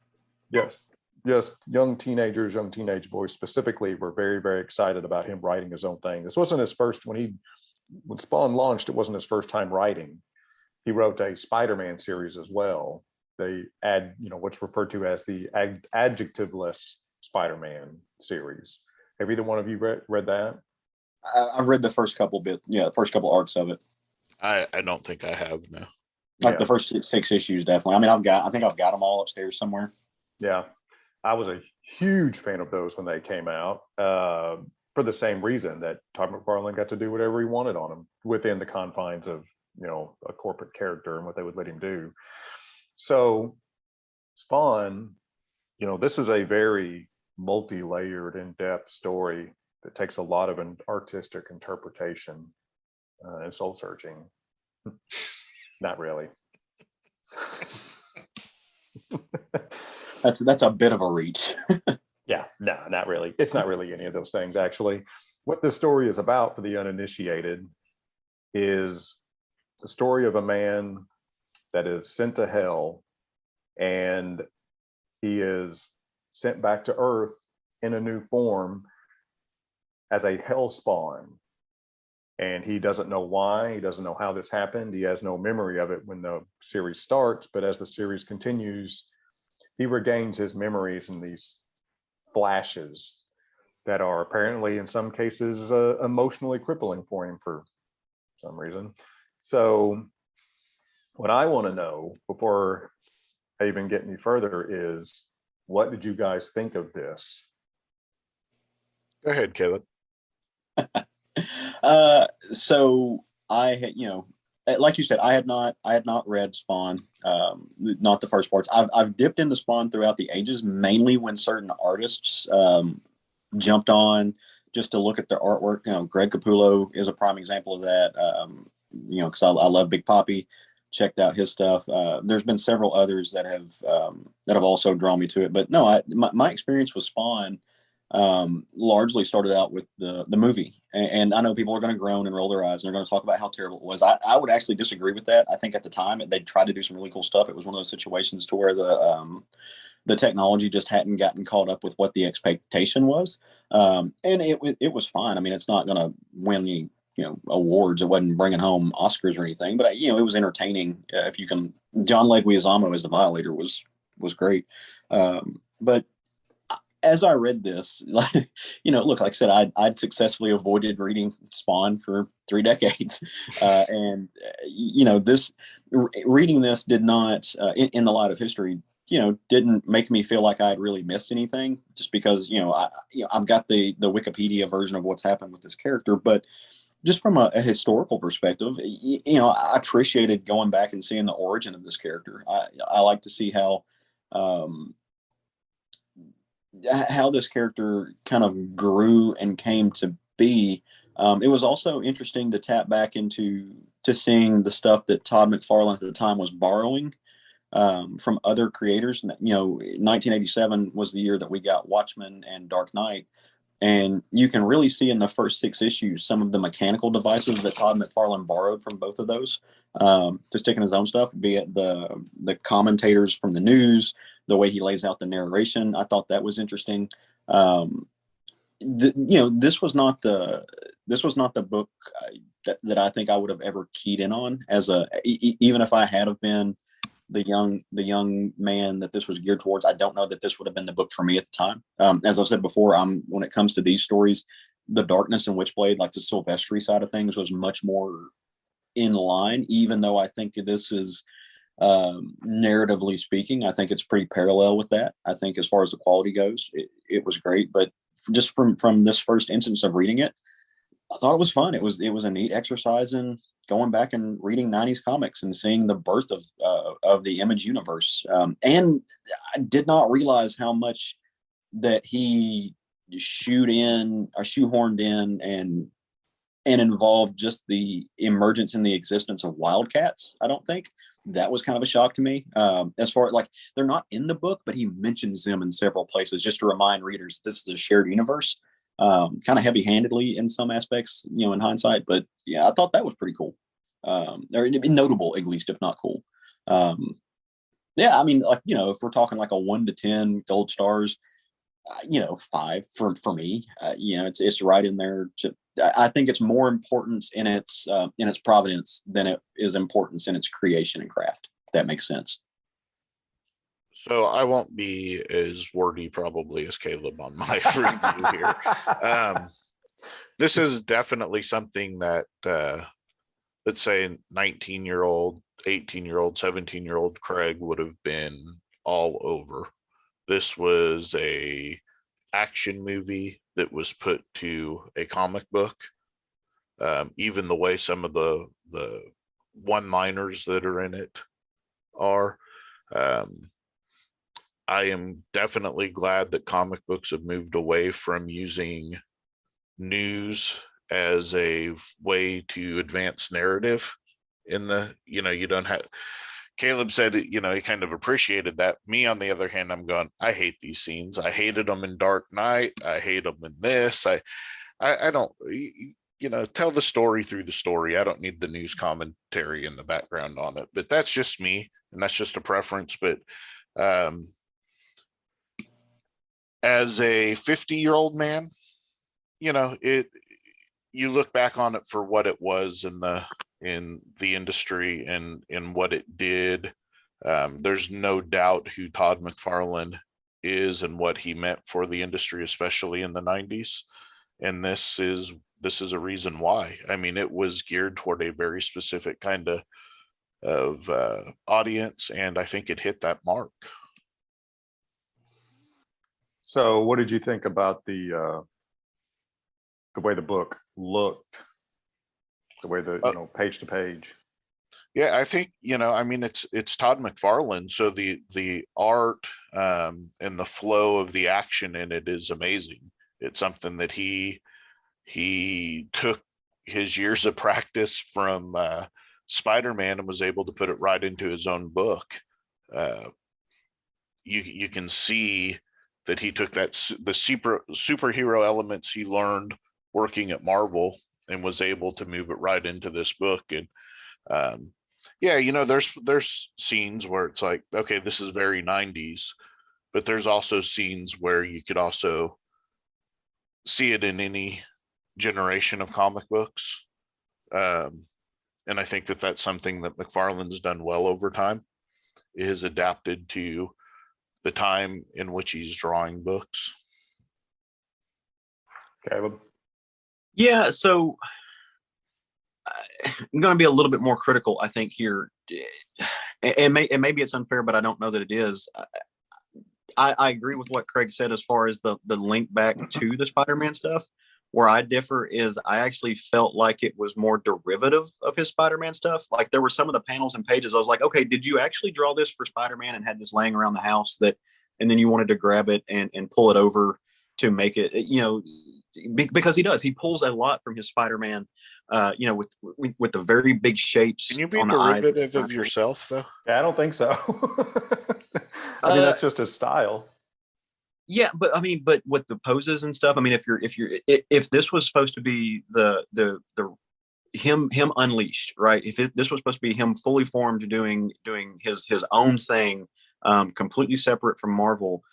Yes, just young teenagers, young teenage boys specifically were very, very excited about him writing his own thing. This wasn't his first, when Spawn launched, it wasn't his first time writing. He wrote a Spider-Man series as well. They add, what's referred to as the adjectiveless Spider-Man series. Have either one of you read that? I've read the first couple the first couple arcs of it. I don't think I have, no. Like the first 6 issues, definitely. I mean, I think I've got them all upstairs somewhere. Yeah, I was a huge fan of those when they came out, for the same reason that Todd McFarlane got to do whatever he wanted on them within the confines of, a corporate character and what they would let him do. So Spawn, this is a very multi-layered, in-depth story that takes a lot of an artistic interpretation and soul searching. Not really. That's a bit of a reach. Yeah, no, not really. It's not really any of those things, actually. What this story is about for the uninitiated is the story of a man that is sent to hell, and he is sent back to Earth in a new form as a hell spawn. And he doesn't know why, he doesn't know how this happened. He has no memory of it when the series starts, but as the series continues, he regains his memories in these flashes that are apparently in some cases emotionally crippling for him for some reason. So what I want to know before I even get any further is, what did you guys think of this? Go ahead, Caleb. So I had, like you said, I had not read Spawn, not the first parts. I've dipped into Spawn throughout the ages, mainly when certain artists jumped on just to look at their artwork. Greg Capullo is a prime example of that. Because I love Big Poppy. Checked out his stuff. There's been several others that have also drawn me to it. But no, my experience with Spawn largely started out with the movie, and I know people are going to groan and roll their eyes and they're going to talk about how terrible it was. I would actually disagree with that. I think at the time they tried to do some really cool stuff. It was one of those situations to where the technology just hadn't gotten caught up with what the expectation was, and it was fine. I mean, it's not going to win any awards. It wasn't bringing home Oscars or anything, but it was entertaining. If you can, John Leguizamo as the Violator was great, but as I read this, look, like I said, I'd successfully avoided reading Spawn for 3 decades. And reading this did not, in the light of history, didn't make me feel like I'd really missed anything, just because, I've got the Wikipedia version of what's happened with this character. But just from a historical perspective, I appreciated going back and seeing the origin of this character. I like to see how this character kind of grew and came to be. It was also interesting to tap back into seeing the stuff that Todd McFarlane at the time was borrowing from other creators. 1987 was the year that we got Watchmen and Dark Knight. And you can really see in the first 6 issues some of the mechanical devices that Todd McFarlane borrowed from both of those to stick in his own stuff, be it the commentators from the news, the way he lays out the narration. I thought that was interesting. This was not the book that I think I would have ever keyed in on even if I had have been the young man that this was geared towards. I don't know that this would have been the book for me at the time. As I've said before, when it comes to these stories, the Darkness and Witchblade, like the Silvestri side of things, was much more in line, even though I think this is narratively speaking, I think it's pretty parallel with that. I think as far as the quality goes, it was great. But just from this first instance of reading it, I thought it was fun. It was a neat exercise in going back and reading 90s comics and seeing the birth of the Image universe. And I did not realize how much that he shoehorned in and involved just the emergence and the existence of wildcats. I don't think that was kind of a shock to me. As far as, like, they're not in the book, but he mentions them in several places just to remind readers this is a shared universe. Kind of heavy-handedly in some aspects, in hindsight, but yeah, I thought that was pretty cool. Or notable, at least, if not cool. Yeah, I mean, like, if we're talking like a 1 to 10 gold stars, 5 for me. It's right in there. I think it's more importance in its provenance than it is importance in its creation and craft, if that makes sense. So I won't be as wordy probably as Caleb on my review here. This is definitely something that, let's say 19-year-old, 18-year-old, 17-year-old Craig would have been all over. This was a action movie that was put to a comic book. Even the way some of the one-liners that are in it are. I am definitely glad that comic books have moved away from using news as a way to advance narrative in the, you don't have, Caleb said, he kind of appreciated that. Me, on the other hand, I'm going, I hate these scenes. I hated them in Dark Knight. I hate them in this. I don't, tell the story through the story. I don't need the news commentary in the background on it, but that's just me. And that's just a preference. But, as a 50-year-old man, you know, you look back on it for what it was in the industry and in what it did. There's no doubt who Todd McFarlane is and what he meant for the industry, especially in the 90s. And this is a reason why. I mean, it was geared toward a very specific kind of audience, and I think it hit that mark. So what did you think about the way the book looked, the way the page to page? Yeah, I think, I mean, it's Todd McFarlane, so the art and the flow of the action in it is amazing. It's something that he took his years of practice from Spider-Man and was able to put it right into his own book. You can see that he took the superhero elements he learned working at Marvel and was able to move it right into this book. And there's scenes where it's like, okay, this is very 90s, but there's also scenes where you could also see it in any generation of comic books. And I think that that's something that McFarlane's done well over time, is adapted to the time in which he's drawing books. Caleb? Yeah, so I'm going to be a little bit more critical, I think, here. And maybe it's unfair, but I don't know that it is. I agree with what Craig said as far as the link back to the Spider-Man stuff. Where I differ is I actually felt like it was more derivative of his Spider-Man stuff. Like there were some of the panels and pages I was like, okay, did you actually draw this for Spider-Man and had this laying around the house and then you wanted to grab it and pull it over to make it, because he does. He pulls a lot from his Spider-Man, with the very big shapes. Can you be derivative of yourself, though? Yeah, I don't think so. I mean, that's just his style. Yeah, but with the poses and stuff, I mean, if this was supposed to be the him unleashed, right? This was supposed to be him fully formed doing his own thing, completely separate from Marvel,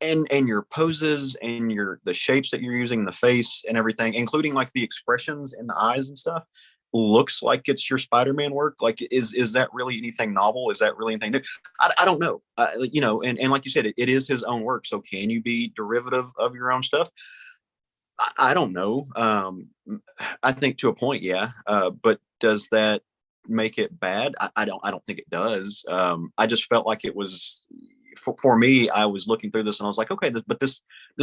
and your poses and the shapes that you're using, the face and everything, including like the expressions in the eyes and stuff, looks like it's your Spider-Man work. Like, is that really anything novel? Is that really anything new? I don't know. And like you said, it is his own work. So can you be derivative of your own stuff? I don't know. I think to a point, yeah. But does that make it bad? I don't think it does. I just felt like it was, for me, I was looking through this and I was like, okay, but this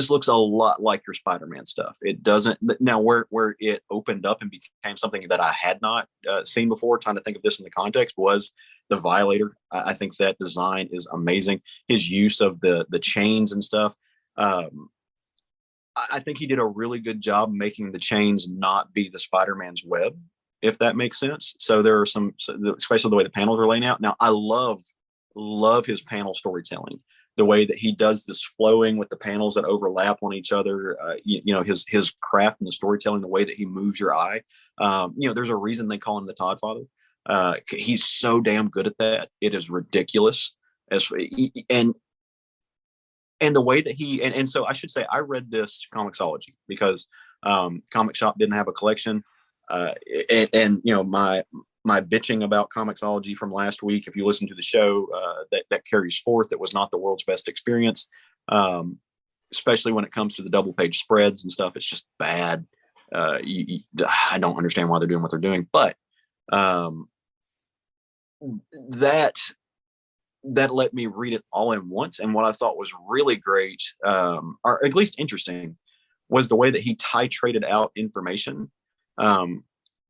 looks a lot like your Spider-Man stuff. It doesn't. Now, where it opened up and became something that I had not seen before, trying to think of this in the context, was the Violator. I think that design is amazing. His use of the chains and stuff. I think he did a really good job making the chains not be the Spider-Man's web, if that makes sense. So there are some, especially the way the panels are laying out. Now, I love his panel storytelling, the way that he does this flowing with the panels that overlap on each other. His craft and the storytelling, the way that he moves your eye. There's a reason they call him the Todd Father. He's so damn good at that. It is ridiculous. And the way that and so I should say, I read this Comixology because Comic Shop didn't have a collection. My bitching about Comixology from last week, if you listen to the show, that carries forth. It was not the world's best experience, especially when it comes to the double page spreads and stuff. It's just bad. I don't understand why they're doing what they're doing, but that let me read it all in once. And what I thought was really great, or at least interesting, was the way that he titrated out information.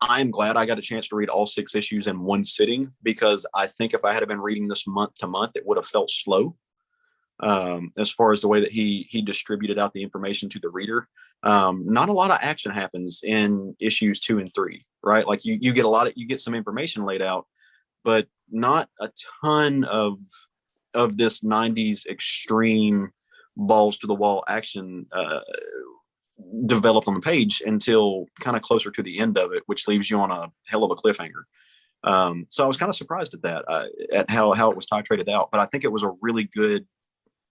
I'm glad I got a chance to read all 6 issues in one sitting, because I think if I had been reading this month to month, it would have felt slow. As far as the way that he distributed out the information to the reader. Not a lot of action happens in issues 2 and 3, right? Like you get some information laid out, but not a ton of this 90s extreme balls to the wall action developed on the page until kind of closer to the end of it, which leaves you on a hell of a cliffhanger. So I was kind of surprised at that, at how it was titrated out, but I think it was a really good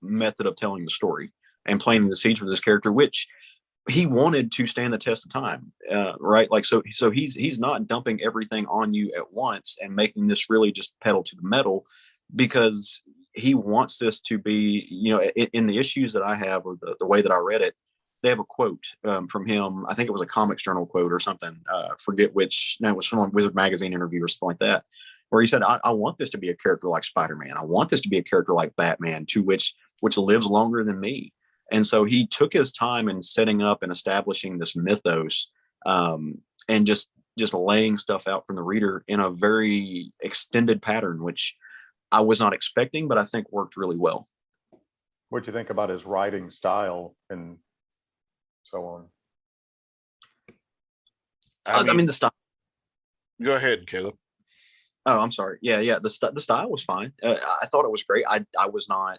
method of telling the story. and planting the seeds for this character, which he wanted to stand the test of time, right? Like, so he's not dumping everything on you at once and making this really just pedal to the metal, because he wants this to be, in the issues that I have, or the way that I read it, they have a quote from him. I think it was a Comics Journal quote or something. Forget which. No, it was from a Wizard Magazine interview or something like that, where he said, I want this to be a character like Spider-Man. I want this to be a character like Batman, to which lives longer than me. And so he took his time in setting up and establishing this mythos, and just laying stuff out from the reader in a very extended pattern, which I was not expecting, but I think worked really well. What'd you think about his writing style and so on? I mean, the style. Go ahead, Caleb. Oh, I'm sorry. Yeah. The style was fine. I thought it was great. I was not.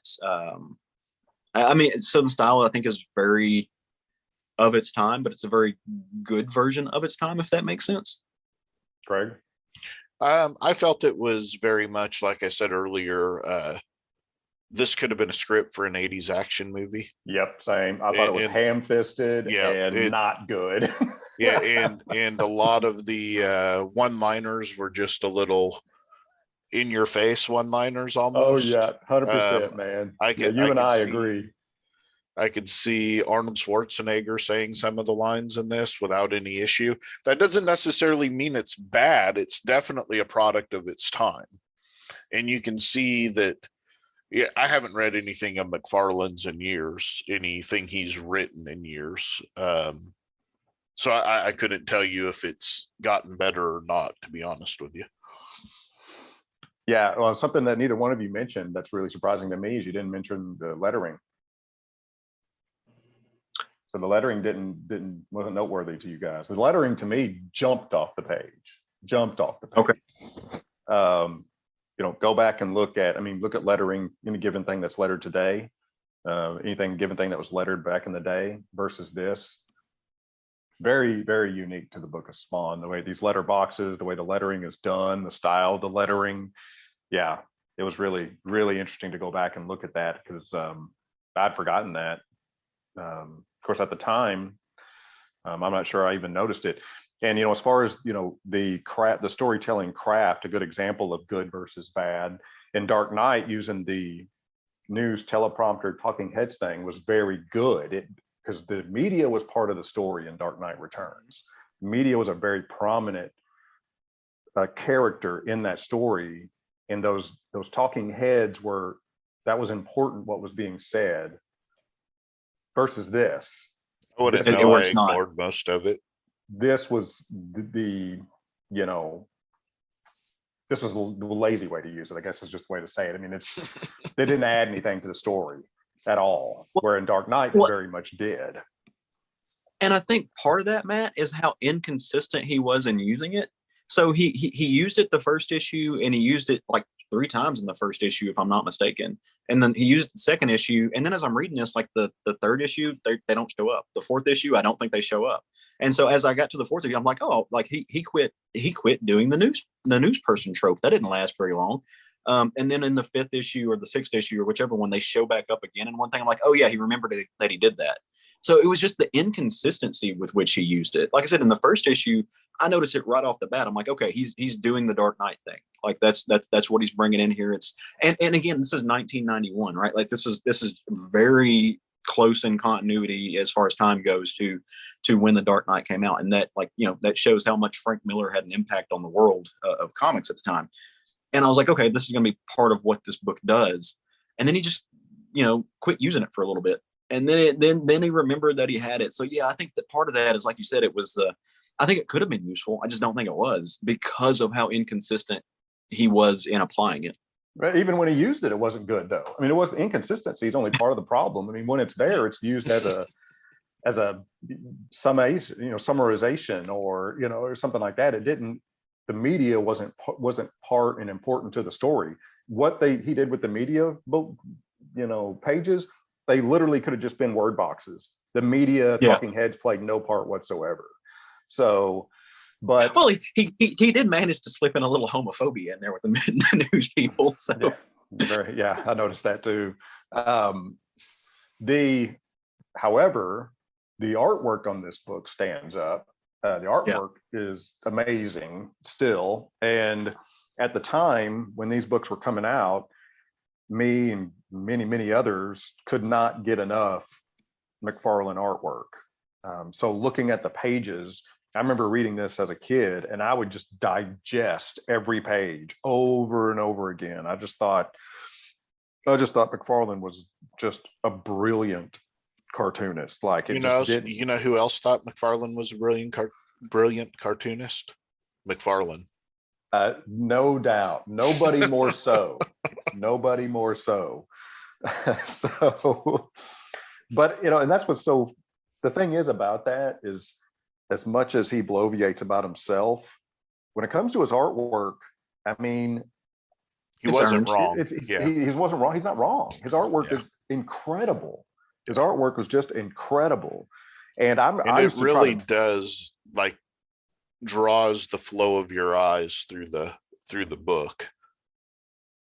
I mean, so the style, I think, is very of its time, but it's a very good version of its time, if that makes sense. Greg? I felt it was very much, like I said earlier, this could have been a script for an 80s action movie. Yep, same. I thought it was ham-fisted and not good. Yeah, and a lot of the one-liners were just a little in-your-face one-liners almost. Oh yeah, 100%, man. I agree. I could see Arnold Schwarzenegger saying some of the lines in this without any issue. That doesn't necessarily mean it's bad. It's definitely a product of its time. And you can see that, yeah, I haven't read anything of McFarlane's in years, anything he's written in years. So I couldn't tell you if it's gotten better or not, to be honest with you. Yeah, well, something that neither one of you mentioned that's really surprising to me is you didn't mention the lettering. So the lettering wasn't noteworthy to you guys. The lettering to me jumped off the page. Okay. Go back and look at lettering, any given thing that's lettered today, given thing that was lettered back in the day versus this. Very, very unique to the Book of Spawn, the way these letter boxes, the way the lettering is done, the style of the lettering. Yeah, it was really, really interesting to go back and look at that, because I'd forgotten that. Of course, at the time, I'm not sure I even noticed it. And, as far as, the storytelling craft, a good example of good versus bad in Dark Knight, using the news teleprompter talking heads thing was very good. Because the media was part of the story in Dark Knight Returns. Media was a very prominent character in that story, and those talking heads that was important, what was being said, versus this. I wouldn't know. I ignored most of it. This was this was the lazy way to use it, I guess, is just the way to say it. I mean, they didn't add anything to the story at all, where in Dark Knight they very much did. And I think part of that, Matt, is how inconsistent he was in using it. So he used it the first issue, and he used it like 3 times in the first issue, if I'm not mistaken. And then he used the second issue. And then as I'm reading this, like the third issue, they don't show up. The fourth issue, I don't think they show up. And so as I got to the fourth issue, I'm like, oh, like he quit doing the news person trope. That didn't last very long. And then in the 5th issue or the 6th issue or whichever one, they show back up again. And one thing I'm like, oh yeah, he remembered that he did that. So it was just the inconsistency with which he used it. Like I said, in the first issue, I noticed it right off the bat. I'm like, okay, he's doing the Dark Knight thing. Like that's what he's bringing in here. It's and again, this is 1991, right? Like this is very close in continuity as far as time goes to when the Dark Knight came out, and that that shows how much Frank Miller had an impact on the world of comics at the time. And I was like, okay, this is going to be part of what this book does. And then he just quit using it for a little bit. And then he remembered that he had it. So yeah, I think that part of that is, like you said, I think it could have been useful. I just don't think it was, because of how inconsistent he was in applying it. Right. Even when he used it, it wasn't good though. I mean, it wasn't inconsistency. It's only part of the problem. I mean, when it's there, it's used as a summarization or something like that. The media wasn't part and important to the story. What he did with the media, pages, they literally could have just been word boxes. The media talking heads played no part whatsoever. So, but he did manage to slip in a little homophobia in there with the news people. So yeah, I noticed that too. However, the artwork on this book stands up. The artwork is amazing still. And at the time when these books were coming out, me and many others could not get enough McFarlane artwork. So looking at the pages, I remember reading this as a kid, and I would just digest every page over and over again. I just thought McFarlane was just a brilliant cartoonist. Like, it just didn't. You know who else thought McFarlane was a brilliant cartoonist? McFarlane. No doubt. Nobody more so. Nobody more so. So, but and that's what's so. The thing is about that is, as much as he bloviates about himself, when it comes to his artwork, I mean, he wasn't wrong. He wasn't wrong. He's not wrong. His artwork is incredible. His artwork was just incredible. And it really does, like, draws the flow of your eyes through the book.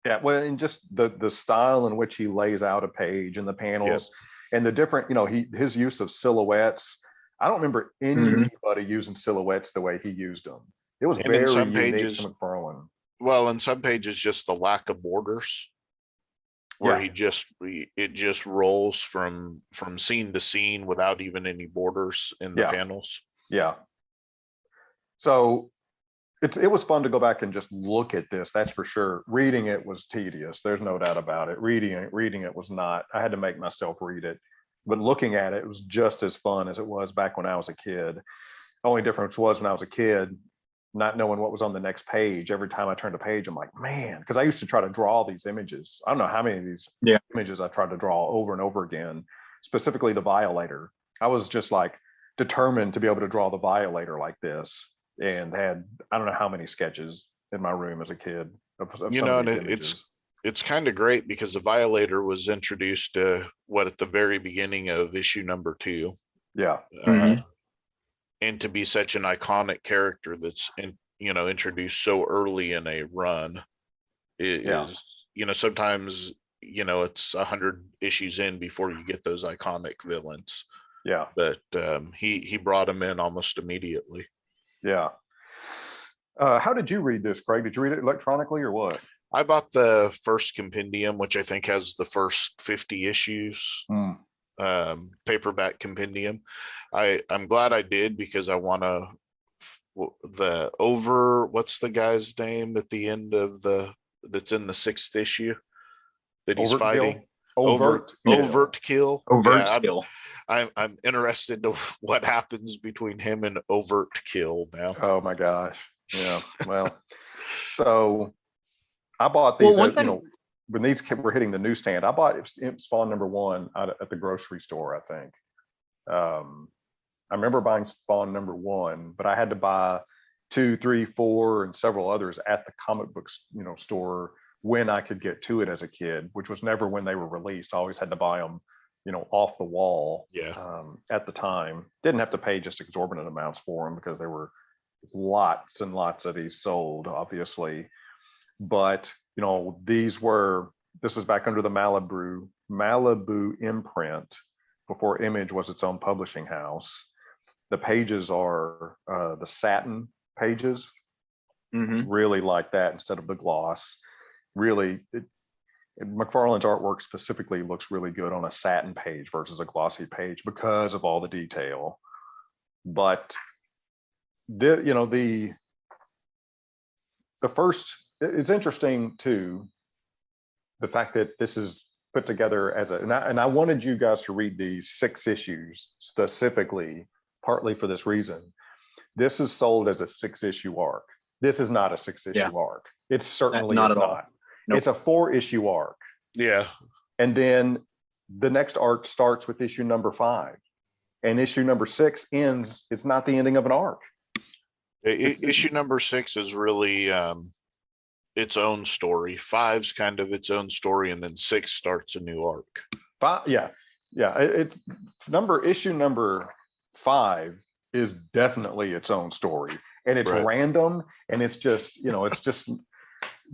Yeah, well, and just the style in which he lays out a page and the panels and the different, his use of silhouettes. I don't remember anybody using silhouettes the way he used them. It was very unique to McFarlane. Well, in some pages, just the lack of borders, where it just rolls from scene to scene without even any borders in the panels. Yeah. So it was fun to go back and just look at this. That's for sure. Reading it was tedious. There's no doubt about it. Reading it was not. I had to make myself read it. But looking at it was just as fun as it was back when I was a kid. The only difference was, when I was a kid, not knowing what was on the next page, every time I turned a page, I'm like, man, because I used to try to draw these images. I don't know how many of these images I tried to draw over and over again, specifically the Violator. I was just like determined to be able to draw the Violator like this, and had, I don't know how many sketches in my room as a kid of some of these images. It's kind of great because the Violator was introduced at the very beginning of issue number 2. Yeah. And to be such an iconic character that's introduced so early in a run is, sometimes, it's 100 issues in before you get those iconic villains. Yeah. But he brought them in almost immediately. Yeah. How did you read this, Craig? Did you read it electronically or what? I bought the first compendium, which I think has the first 50 issues, paperback compendium. I'm glad I did, because I want what's the guy's name at the end of that's in the 6th issue that he's fighting? Overt Kill. I'm interested to what happens between him and Overt Kill now. Oh my gosh. Yeah. Well, so I bought these, when these were hitting the newsstand. I bought Spawn number 1 at the grocery store, I think. I remember buying Spawn number 1, but I had to buy 2, 3, 4, and several others at the comic books, store, when I could get to it as a kid, which was never when they were released. I always had to buy them, off the wall. At the time, didn't have to pay just exorbitant amounts for them, because there were lots and lots of these sold, obviously. But this is back under the Malibu imprint, before Image was its own publishing house. The pages are the satin pages. Really like that instead of the gloss. Really, McFarlane's artwork specifically looks really good on a satin page versus a glossy page, because of all the detail. But the first, it's interesting too, the fact that this is put together as and I wanted you guys to read these 6 issues specifically, partly for this reason. This is sold as a 6-issue arc. This is not a 6-issue arc. It's certainly not. Nope. It's a 4-issue arc. Yeah. And then the next arc starts with issue number 5, and issue number 6 ends. It's not the ending of an arc. Issue number 6 is really its own story. 5's kind of its own story, and then 6 starts a new arc. Issue number 5 is definitely its own story, and it's random, and it's just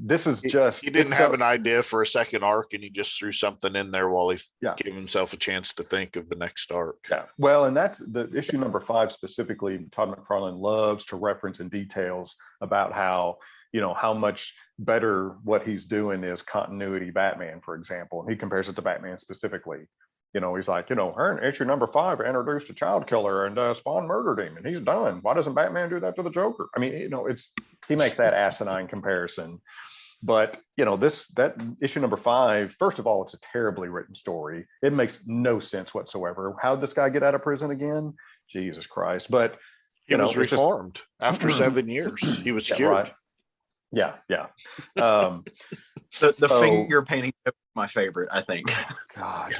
this is just he didn't have an idea for a second arc, and he just threw something in there while he gave himself a chance to think of the next arc. Yeah, well, and that's the issue number 5 specifically. Todd McFarlane loves to reference in details about how, you know, how much better what he's doing is continuity Batman, for example, and he compares it to Batman specifically. You know, he's like, you know, in issue number 5 introduced a child killer and Spawn murdered him and he's done. Why doesn't Batman do that to the Joker? I mean, you know, he makes that asinine comparison. But, you know, that issue number 5, first of all, it's a terribly written story. It makes no sense whatsoever. How'd this guy get out of prison again? Jesus Christ. But he was reformed after 7 years. He was cured. Right. Yeah. The finger painting is my favorite, I think. God,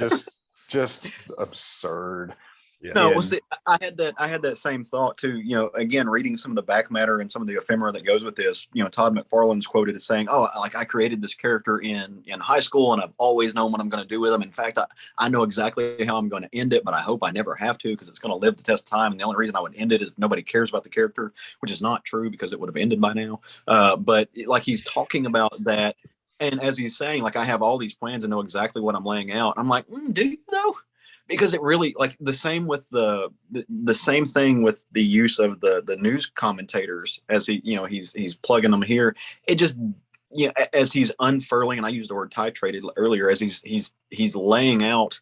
just absurd. Yeah. No, well, see, I had that same thought too. You know, again, reading some of the back matter and some of the ephemera that goes with this. You know, Todd McFarlane's quoted as saying, "Oh, like I created this character in high school, and I've always known what I'm going to do with him. In fact, I know exactly how I'm going to end it, but I hope I never have to because it's going to live the test of time. And the only reason I would end it is if nobody cares about the character, which is not true because it would have ended by now. But like he's talking about that, and as he's saying, like I have all these plans and know exactly what I'm laying out. I'm like, do you though? Because it really, like the same with the same thing with the use of the news commentators as he's plugging them here. It just, as he's unfurling, and I used the word titrated earlier, as he's laying out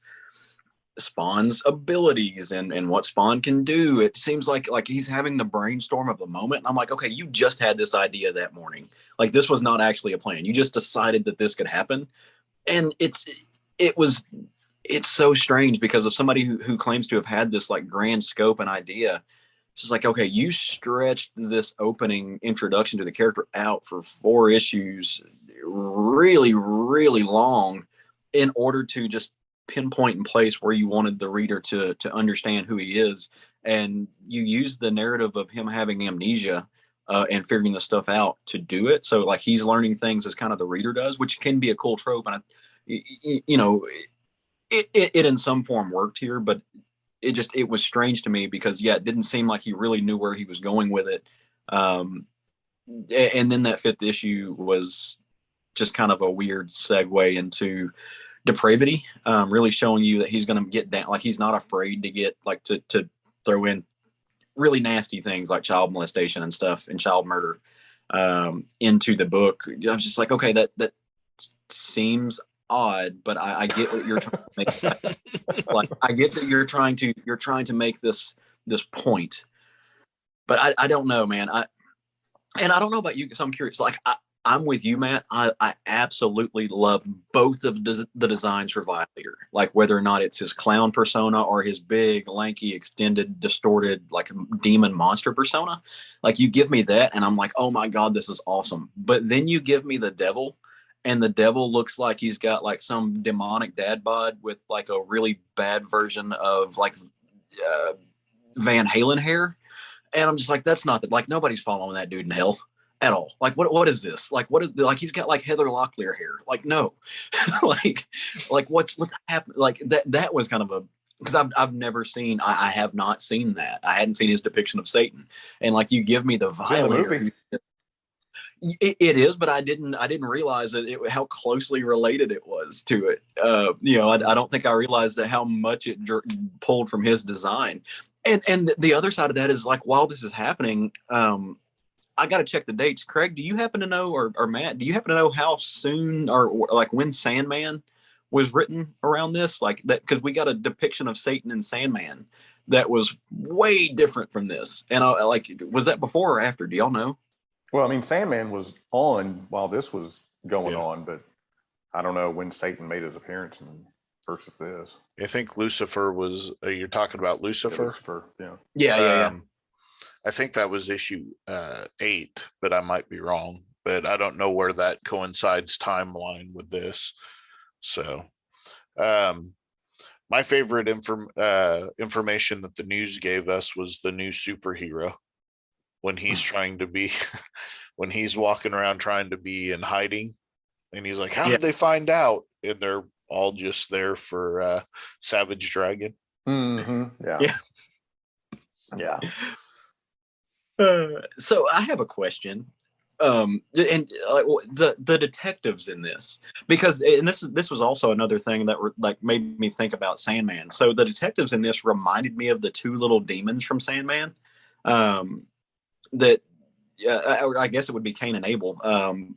Spawn's abilities and what Spawn can do. It seems like he's having the brainstorm of the moment. And I'm like, okay, you just had this idea that morning. Like this was not actually a plan. You just decided that this could happen. And it's so strange because of somebody who claims to have had this like grand scope and idea. It's just like, okay, you stretched this opening introduction to the character out for 4 issues, really, really long, in order to just pinpoint and place where you wanted the reader to understand who he is. And you use the narrative of him having amnesia and figuring this stuff out to do it. So like he's learning things as kind of the reader does, which can be a cool trope. And it in some form worked here, but it was strange to me because it didn't seem like he really knew where he was going with it. And then that 5th issue was just kind of a weird segue into depravity, really showing you that he's going to get down, like he's not afraid to get like to throw in really nasty things like child molestation and stuff and child murder into the book. I was just like, okay, that seems odd, but I get what you're trying to make. Like I get that you're trying to make this point, but I don't know, man. I don't know about you because I'm curious. Like I'm with you, Matt. I absolutely love both of the designs for Violator. Like whether or not it's his clown persona or his big, lanky, extended, distorted, like demon monster persona. Like you give me that, and I'm like, oh my god, this is awesome. But then you give me the devil. And the devil looks like he's got like some demonic dad bod with like a really bad version of like Van Halen hair. And I'm just like, that's not like nobody's following that dude in hell at all. Like, what is this? Like, what is like, he's got like Heather Locklear hair. Like, no, like what's happening? Like that was kind of a, because I've never seen, I have not seen that. I hadn't seen his depiction of Satan. And like, you give me the Violator. It is, but I didn't realize that how closely related it was to it. I don't think I realized that how much it pulled from his design. And the other side of that is like, while this is happening, I got to check the dates. Craig, do you happen to know, or Matt, do you happen to know how soon or like when Sandman was written around this? Like that, because we got a depiction of Satan in Sandman that was way different from this. And I like, was that before or after? Do y'all know? Well, I mean, Sandman was on while this was going on, but I don't know when Satan made his appearance versus this. I think Lucifer was, you're talking about Lucifer? Lucifer, yeah. Yeah. I think that was issue 8, but I might be wrong. But I don't know where that coincides timeline with this. So my favorite information that the news gave us was the new superhero. When he's trying to be, when he's walking around trying to be in hiding, and he's like, how did they find out? And they're all just there for Savage Dragon. Mm-hmm. Yeah. So I have a question. and the detectives in this, because and this was also another thing that like made me think about Sandman. So the detectives in this reminded me of the two little demons from Sandman. That I guess it would be Cain and Abel.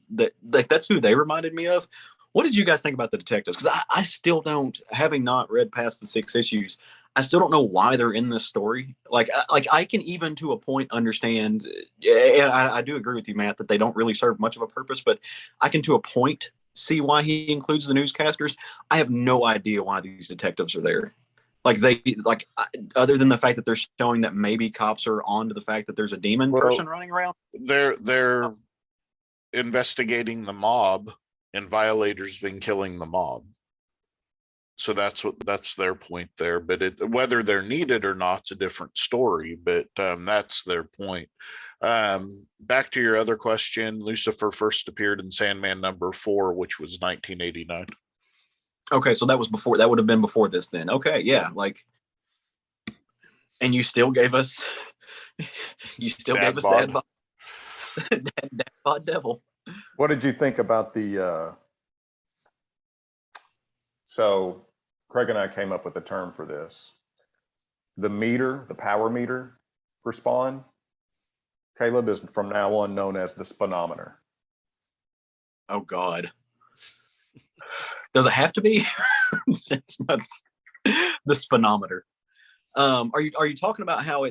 That's who they reminded me of. What did you guys think about the detectives? Because I still don't, having not read past the 6 issues, I still don't know why they're in this story. Like I can even to a point understand, and I do agree with you, Matt, that they don't really serve much of a purpose, but I can to a point see why he includes the newscasters. I have no idea why these detectives are there. Other than the fact that they're showing that maybe cops are on to the fact that there's a demon person running around. They're investigating the mob, and violators been killing the mob. So that's their point there. But whether they're needed or not, it's a different story. But that's their point. Back to your other question, Lucifer first appeared in Sandman #4, which was 1989. Okay, so that was before. That would have been before this, then. Okay, yeah, and you still gave us, Dad Bod Devil. What did you think about the? So Craig and I came up with a term for this. The meter, the power meter for Spawn, Caleb, is from now on known as the spanometer. Oh God. Does it have to be? It's not the spanometer. Are you talking about how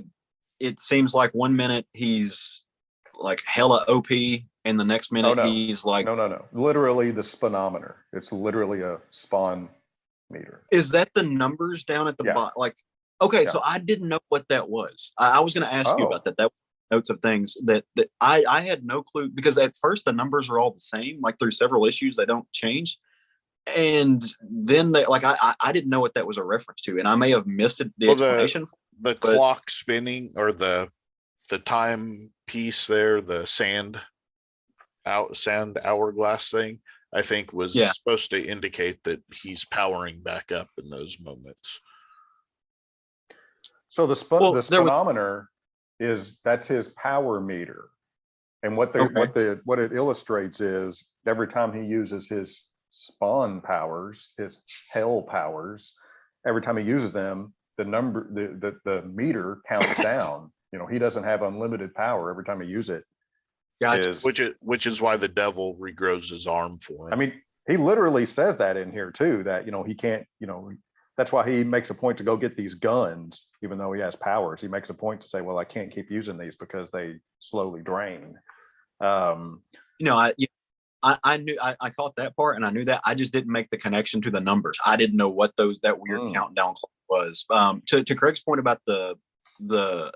it seems like 1 minute he's like hella OP and the next minute he's like no. Literally the spanometer. It's literally a Spawn meter. Is that the numbers down at the bottom? Like, okay, so I didn't know what that was. I was going to ask you about that. That was notes of things that I had no clue, because at first the numbers are all the same. Like through several issues, they don't change. And then I didn't know what that was a reference to, and I may have missed it. The explanation. The clock spinning, or the time piece there, the sand hourglass thing, I think was supposed to indicate that he's powering back up in those moments. So the spanometer that's his power meter, and what it illustrates is every time he uses his Spawn powers, his hell powers, every time he uses them, the meter counts down. He doesn't have unlimited power every time he uses it. Gotcha. Which is why the devil regrows his arm for him. I mean, he literally says that in here too, that he can't, that's why he makes a point to go get these guns, even though he has powers. He makes a point to say, well, I can't keep using these because they slowly drain. I knew I caught that part, and I knew that. I just didn't make the connection to the numbers. I didn't know what that weird countdown clock was. To Craig's point about the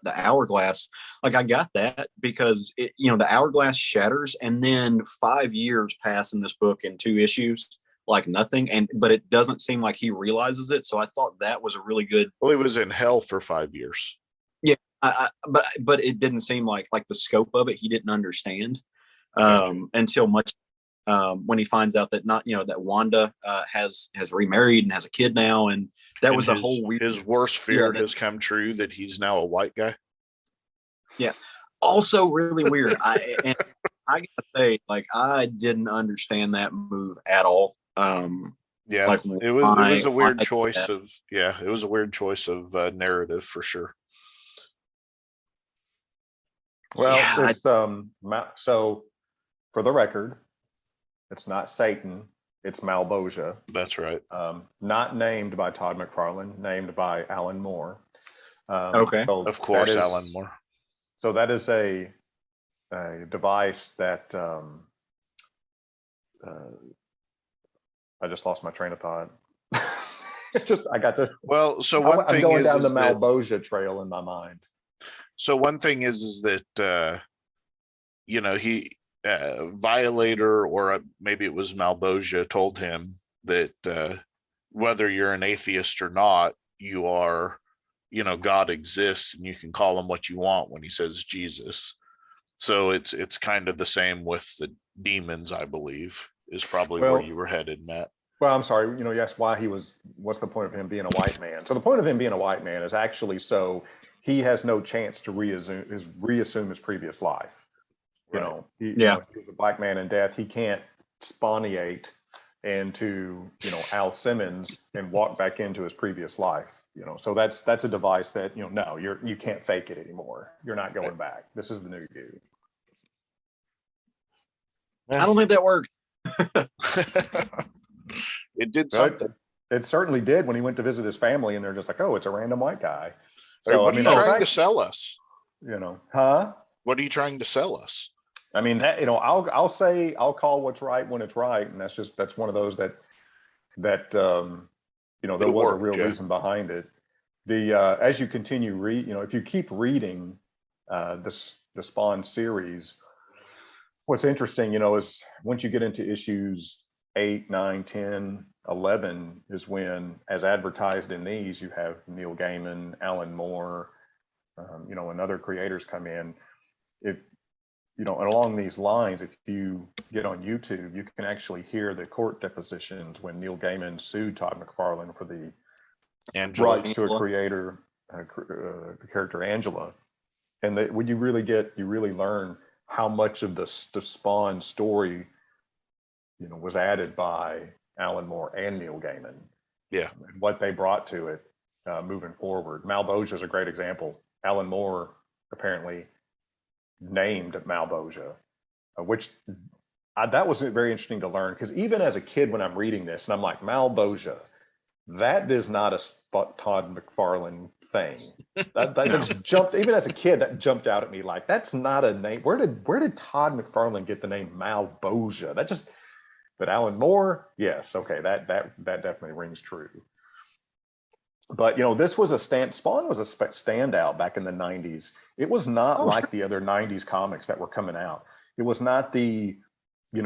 hourglass, like I got that because the hourglass shatters, and then 5 years pass in this book in 2 issues, like nothing. But it doesn't seem like he realizes it. So I thought that was a really good. Well, he was in hell for 5 years. Yeah, but it didn't seem like the scope of it. He didn't understand until much. When he finds out that that Wanda has remarried and has a kid now, and that was a whole weird. His worst fear has come true, that he's now a white guy. Yeah, also really weird. I gotta say, I didn't understand that move at all. It was a weird choice of it was a weird choice of narrative for sure. Well, it's so for the record, it's not Satan, it's Malbosia. That's right. Not named by Todd McFarlane, named by Alan Moore. Okay. So of course, Alan Moore. So that is a device that I just lost my train of thought. I got to. Well, so one thing I'm going down the that, Malbosia trail in my mind. So one thing is that he. Violator, or maybe it was Malbosia, told him that whether you're an atheist or not, you are, God exists, and you can call him what you want when he says Jesus. So it's kind of the same with the demons, I believe, is probably where you were headed, Matt. Well, I'm sorry. Yes, what's the point of him being a white man? So the point of him being a white man is actually so he has no chance to reassume his previous life. You Right. know, he, Yeah. if he's a black man in death, he can't spawniate into, Al Simmons and walk back into his previous life. So that's a device that, no, you can't fake it anymore. You're not going back. This is the new you. I don't think that worked. It did Well, something. it certainly did when he went to visit his family, and they're just like, oh, it's a random white guy. Hey, So what I are mean, you the trying to fact- sell us? huh? What are you trying to sell us? I mean, that, I'll call what's right when it's right, and that's one of those that there was a real reason behind it. As you continue if you keep reading the Spawn series, what's interesting, is once you get into issues 8, 9, 10, 11 is when, as advertised in these, you have Neil Gaiman, Alan Moore, and other creators come in. And along these lines, if you get on YouTube, you can actually hear the court depositions when Neil Gaiman sued Todd McFarlane for the rights to a creator, the character Angela. And when you really learn how much of the Spawn story, was added by Alan Moore and Neil Gaiman. Yeah. And what they brought to it moving forward. Malboja is a great example. Alan Moore apparently named Malboja, which that was very interesting to learn, because even as a kid when I'm reading this and I'm like, Malboja, that is not a Todd McFarlane thing. That just jumped, even as a kid, that jumped out at me like, that's not a name. Where did Todd McFarlane get the name Malboja? But Alan Moore, yes, okay, that definitely rings true. But this was Spawn was a standout back in the 90s. It was not like the other 90s comics that were coming out. It was not the, it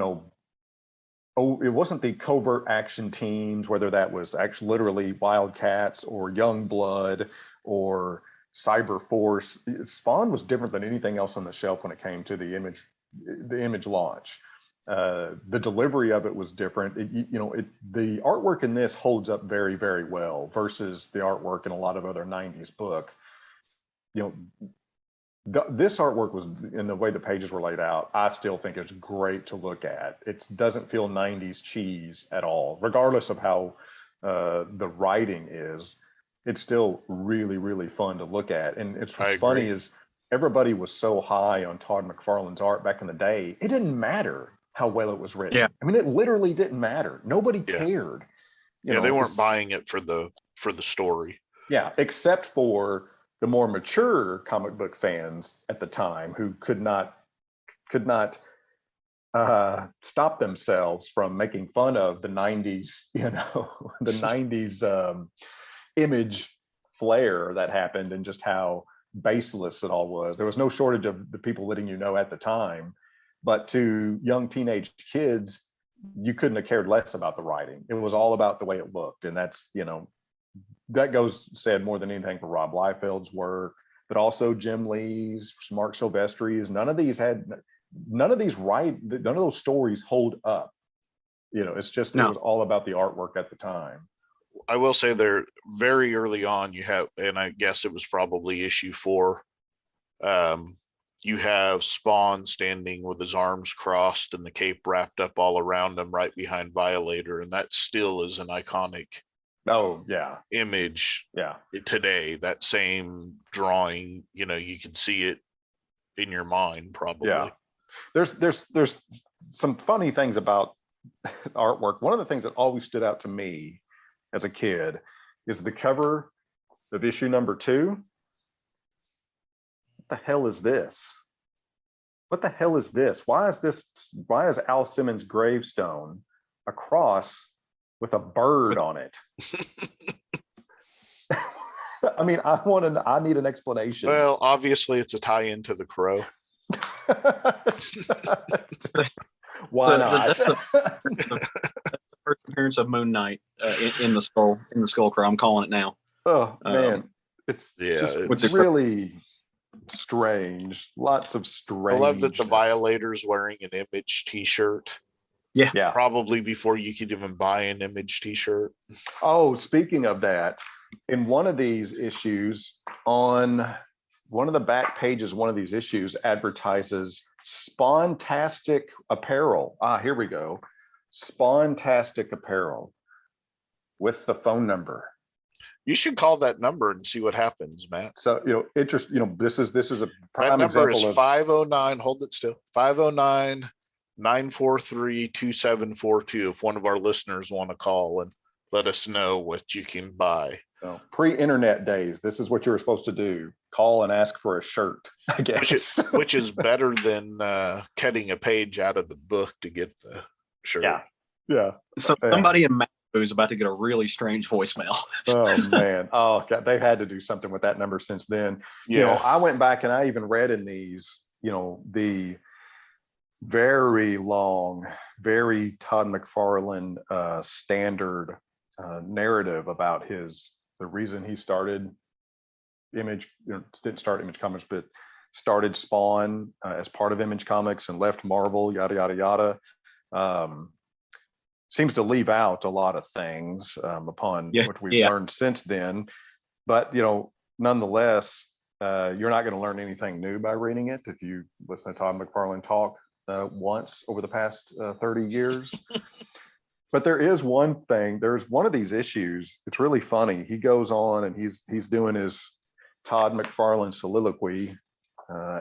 wasn't the covert action teams, whether that was actually literally Wildcats or Youngblood or Cyber Force. Spawn was different than anything else on the shelf when it came to the image launch. The delivery of it was different. The artwork in this holds up very, very well versus the artwork in a lot of other 90s book. This artwork was, in the way the pages were laid out, I still think it's great to look at. It doesn't feel 90s cheese at all, regardless of how the writing is. It's still really, really fun to look at. And what's funny is everybody was so high on Todd McFarlane's art back in the day. It didn't matter how well it was written. Yeah. I mean, it literally didn't matter. Nobody cared. They weren't buying it for the story. Yeah, except for the more mature comic book fans at the time who could not stop themselves from making fun of the 90s, the 90s image flare that happened and just how baseless it all was. There was no shortage of the people letting at the time. But to young teenage kids, you couldn't have cared less about the writing. It was all about the way it looked. And that's, that goes said more than anything for Rob Liefeld's work, but also Jim Lee's, Mark Silvestri's. None of those stories hold up. It's just, it was all about the artwork at the time. I will say there very early on you have, and I guess it was probably issue 4, you have Spawn standing with his arms crossed and the cape wrapped up all around him right behind Violator. And that still is an iconic image today. That same drawing, you can see it in your mind probably. Yeah. There's some funny things about artwork. One of the things that always stood out to me as a kid is the cover of issue number 2. What the hell is this? What the hell is this? Why is Al Simmons' gravestone a cross with a bird on it? I mean, I need an explanation. Well, obviously it's a tie-in to The Crow. Why not? That's the first appearance of Moon Knight in the Skull Crow. I'm calling it now. Oh man, it's really strange. Lots of strange. I love that the Violator's wearing an Image t-shirt. Yeah. Probably before you could even buy an Image t-shirt. Oh, speaking of that, in one of these issues on one of the back pages, one of these issues advertises Spawntastic apparel. Here we go. Spawntastic apparel with the phone number. You should call that number and see what happens, Matt. So, this is a prime That number example is of 509, hold it still, 509-943-2742. If one of our listeners want to call and let us know what you can buy. Pre-internet days, this is what you were supposed to do. Call and ask for a shirt, I guess. Which is better than cutting a page out of the book to get the shirt. Yeah. So somebody in Malibu is about to get a really strange voicemail. Oh man. Oh God, they've had to do something with that number since then. Yeah. I went back and I even read in these, the very long, very Todd McFarlane standard narrative about the reason he started Image, didn't start Image Comics, but started Spawn as part of Image Comics and left Marvel, yada, yada, yada. Seems to leave out a lot of things upon what we've learned since then. But, nonetheless, you're not going to learn anything new by reading it if you listen to Todd McFarlane talk once over the past 30 years. But there is one thing, there's one of these issues, it's really funny. He goes on and he's doing his Todd McFarlane soliloquy.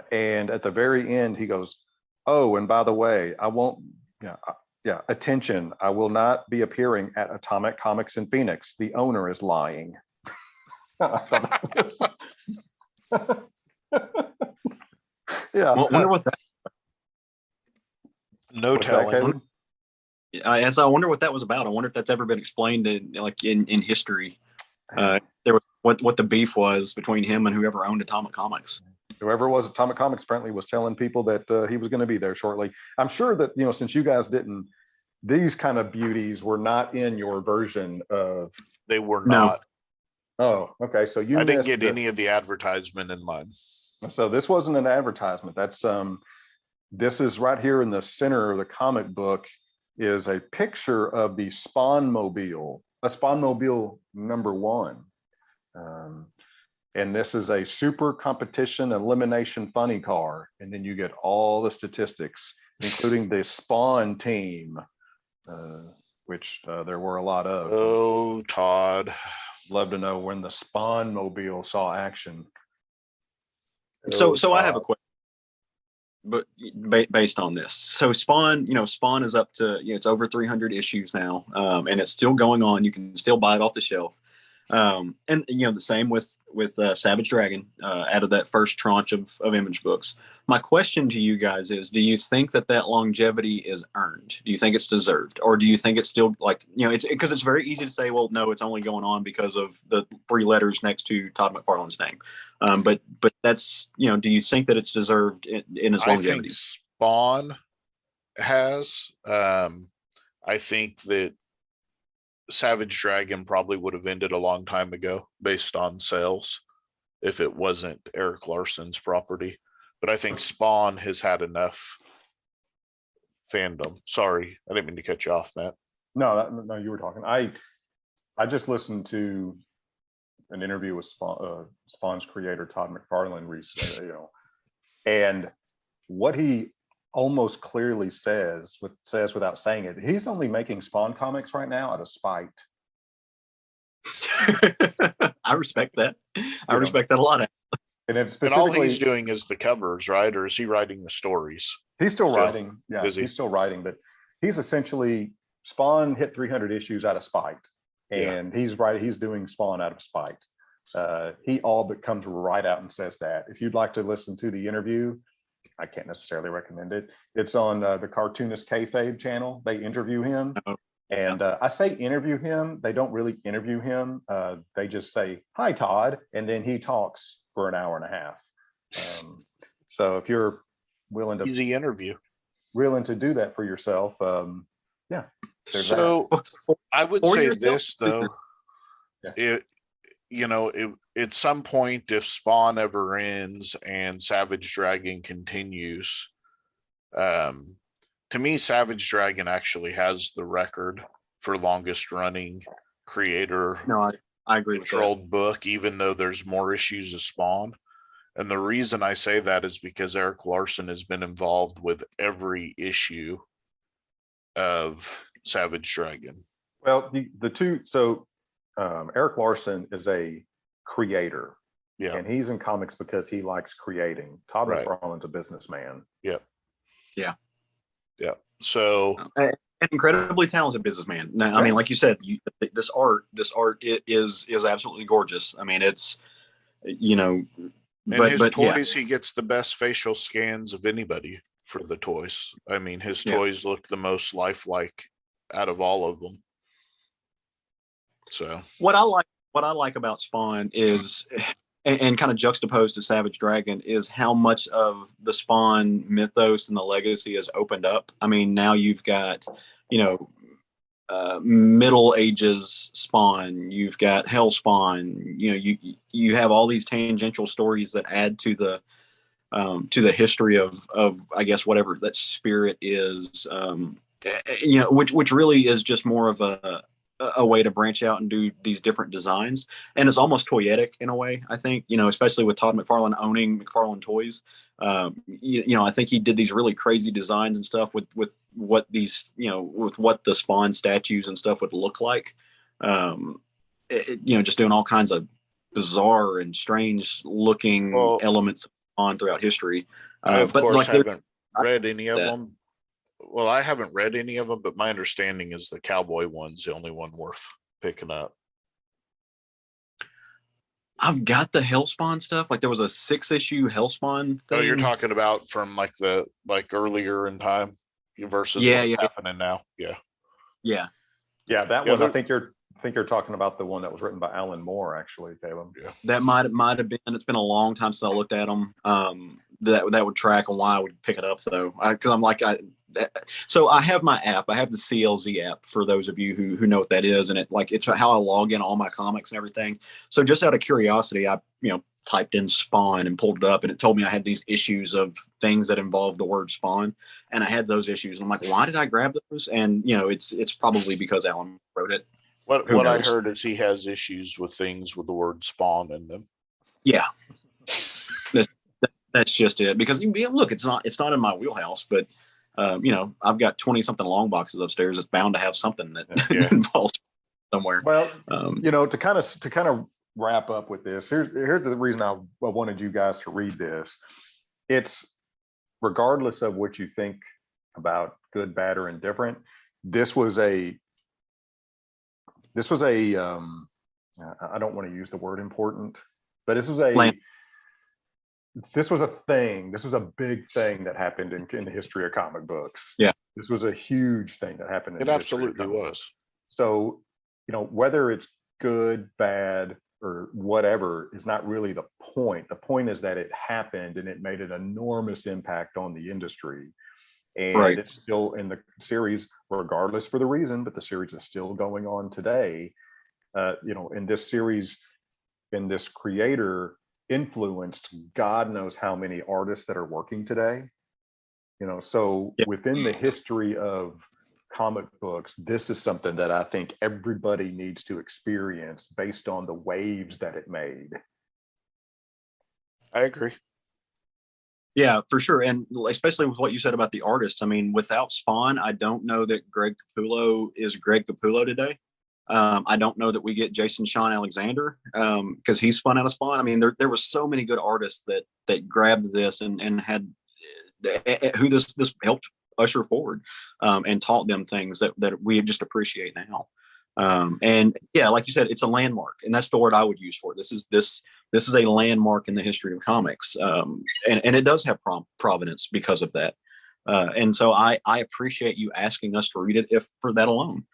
And at the very end, he goes, "Oh, and by the way, I won't, attention, I will not be appearing at Atomic Comics in Phoenix. The owner is lying." Yeah. Well, I wonder what that. No What's that, telling. Caleb? I wonder what that was about. I wonder if that's ever been explained in history. There was what the beef was between him and whoever owned Atomic Comics. Whoever was Atomic Comics apparently was telling people that he was going to be there shortly. I'm sure that, since you guys didn't, these kind of beauties were not in your version of. They were No. not. Oh, okay. So I didn't get any of the advertisement in mine. So this wasn't an advertisement. That's this is right here in the center of the comic book is a picture of the Spawnmobile, a Spawnmobile #1. And this is a super competition elimination funny car. And then you get all the statistics, including the Spawn team, which there were a lot of. Oh, Todd. Love to know when the Spawnmobile saw action. So I have a question, but based on this. So Spawn is up to, it's over 300 issues now, and it's still going on. You can still buy it off the shelf. And the same with Savage Dragon out of that first tranche of Image books. My question to you guys is, do you think that longevity is earned? Do you think it's deserved? Or do you think it's still it's because it's very easy to say, well, no, it's only going on because of the 3 letters next to Todd McFarlane's name. But that's, do you think that it's deserved in its longevity? I think Spawn has. I think that Savage Dragon probably would have ended a long time ago based on sales if it wasn't Eric Larson's property. But I think Spawn has had enough fandom. Sorry, I didn't mean to cut you off, Matt. No, you were talking. I just listened to an interview with Spawn's creator, Todd McFarlane, recently, and what he almost clearly says without saying it, he's only making Spawn comics right now out of spite. I respect that. I respect that a lot. And if and all he's doing is the covers, right? Or is he writing the stories? He's still writing. Yeah, he's still writing, but he's essentially, Spawn hit 300 issues out of spite, and he's doing Spawn out of spite. He all but comes right out and says that. If you'd like to listen to the interview, I can't necessarily recommend it. It's on the Cartoonist Kayfabe channel. They interview him. And I say interview him. They don't really interview him. They just say, "Hi, Todd." And then he talks for an hour and a half. So if you're willing to easy interview, willing to do that for yourself, yeah. So I would say this though, at some point, if Spawn ever ends and Savage Dragon continues, to me, Savage Dragon actually has the record for longest running creator I agree controlled book, even though there's more issues of Spawn. And the reason I say that is because Eric Larson has been involved with every issue of Savage Dragon. Well, the two, so Eric Larson is a creator. Yeah. And he's in comics because he likes creating. Todd McFarlane's a businessman. Yep. Yeah. Yeah. So an incredibly talented businessman. Now, I mean, like you said, this art is absolutely gorgeous. I mean, it's, you know, and his toys, he gets the best facial scans of anybody for the toys. I mean, his toys look the most lifelike out of all of them. So what I like about Spawn is, and kind of juxtaposed to Savage Dragon, is how much of the Spawn mythos and the legacy has opened up. I mean, now you've got, you know, Middle Ages Spawn, you've got Hell Spawn, you know, you have all these tangential stories that add to the history of I guess whatever that spirit is, you know, which really is just more of a way to branch out and do these different designs. And it's almost toyetic in a way, I think, you know, especially with Todd McFarlane owning McFarlane Toys. You know, I think he did these really crazy designs and stuff with what these, you know, with what the Spawn statues and stuff would look like. You know, just doing all kinds of bizarre and strange looking elements on throughout history. I, of course, haven't read any of them. Well, I haven't read any of them, but my understanding is the cowboy one's the only one worth picking up. I've got the Hellspawn stuff. Like there was a 6-issue Hellspawn thing. Oh, you're talking about from like earlier in time versus what's happening now. Yeah. That one. I think you're talking about the one that was written by Alan Moore, actually, Caleb. Yeah. That might have been. It's been a long time since I looked at them. That would track on why I would pick it up though, because I'm like so I have my app. I have the CLZ app for those of you who know what that is, and it's how I log in all my comics and everything. So just out of curiosity, I typed in Spawn and pulled it up, and it told me I had these issues of things that involve the word Spawn, and I had those issues, and I'm like, why did I grab those? And it's probably because Alan wrote it. What I heard is he has issues with things with the word Spawn in them. Yeah. That's just it. Because look, it's not in my wheelhouse, but I've got 20 something long boxes upstairs. It's bound to have something that involves somewhere. Well, to kind of wrap up with this, here's the reason I wanted you guys to read this. It's regardless of what you think about good, bad, or indifferent. This was a I don't want to use the word important, but this was a thing. This was a big thing that happened in the history of comic books. Yeah. This was a huge thing that happened. It absolutely was. So, whether it's good, bad, or whatever is not really the point. The point is that it happened and it made an enormous impact on the industry. And it's still in the series, regardless for the reason, but the series is still going on today. In this series, in this creator influenced God knows how many artists that are working today. Within the history of comic books, this is something that I think everybody needs to experience based on the waves that it made. I agree. Yeah, for sure. And especially with what you said about the artists. I mean, without Spawn, I don't know that Greg Capullo is Greg Capullo today. I don't know that we get Jason Sean Alexander because he's spun out of Spawn. I mean, there were so many good artists that grabbed this and had who this helped usher forward and taught them things that we just appreciate now. And yeah, like you said, it's a landmark, and that's the word I would use for it. This is a landmark in the history of comics, and it does have provenance because of that. And so I appreciate you asking us to read it if for that alone.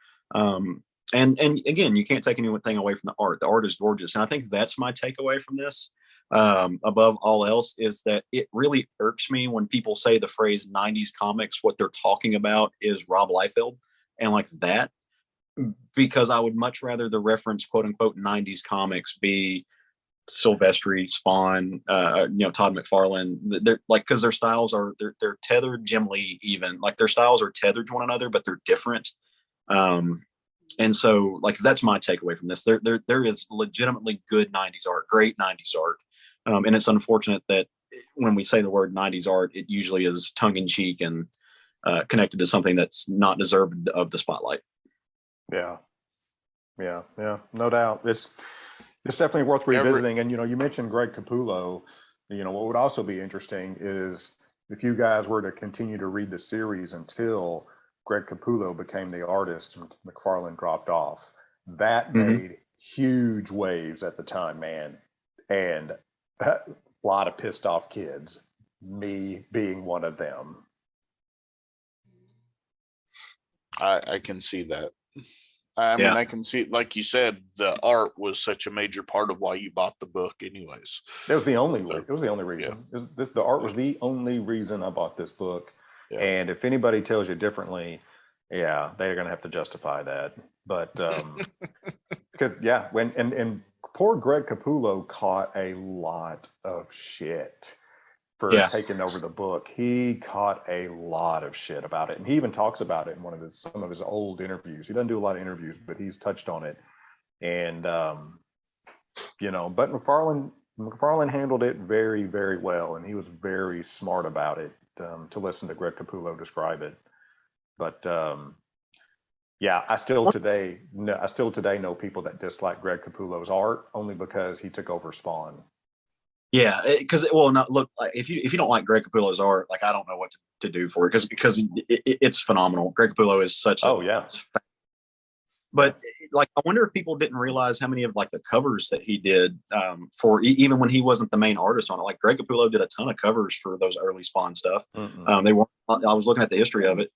And again, you can't take anything away from the art. The art is gorgeous, and I think that's my takeaway from this. Above all else, is that it really irks me when people say the phrase "90s comics." What they're talking about is Rob Liefeld and like that, because I would much rather the reference "quote unquote" 90s comics be Silvestri, Spawn, Todd McFarlane. They're like, because their styles are they're tethered. Jim Lee, even like their styles are tethered to one another, but they're different. And so like that's my takeaway from this. There is legitimately good 90s art, great 90s art. And it's unfortunate that when we say the word 90s art, it usually is tongue in cheek and connected to something that's not deserved of the spotlight. Yeah, no doubt. It's definitely worth revisiting. And you mentioned Greg Capullo. What would also be interesting is if you guys were to continue to read the series until Greg Capullo became the artist and McFarlane dropped off. That made huge waves at the time, man. And a lot of pissed off kids, me being one of them. I can see that. I mean, I can see, like you said, the art was such a major part of why you bought the book anyways. It was the only reason. Yeah. The art was the only reason I bought this book. Yeah. And if anybody tells you differently, yeah, they're going to have to justify that. But because and poor Greg Capullo caught a lot of shit for taking over the book. He caught a lot of shit about it, and he even talks about it in some of his old interviews. He doesn't do a lot of interviews, but he's touched on it. And but McFarlane handled it very, very well, and he was very smart about it. To listen to Greg Capullo describe it, but I still today know people that dislike Greg Capullo's art only because he took over Spawn. Yeah, because look, if you don't like Greg Capullo's art, like I don't know what to do for it because it's phenomenal. Greg Capullo is such. But like I wonder if people didn't realize how many of like the covers that he did for even when he wasn't the main artist on it. Like Greg Capullo did a ton of covers for those early Spawn stuff. They weren't. I was looking at the history of it.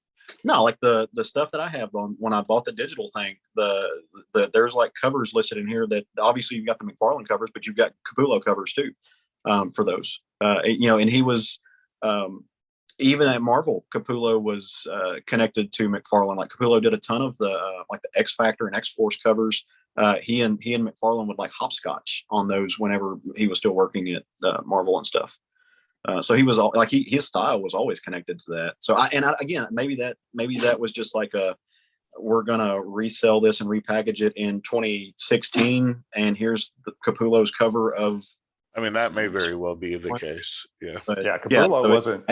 No, like the stuff that I have on when I bought the digital thing, there's like covers listed in here that obviously you've got the McFarlane covers, but you've got Capullo covers too. For those, and he was even at Marvel, Capullo was connected to McFarlane. Like Capullo did a ton of the like the X Factor and X Force covers. He and McFarlane would like hopscotch on those whenever he was still working at Marvel and stuff. So he was all like his style was always connected to that. So again, maybe that was just like we're gonna resell this and repackage it in 2016, and here's the Capullo's cover of. I mean, that may very well be the case. Yeah. But, Capullo wasn't.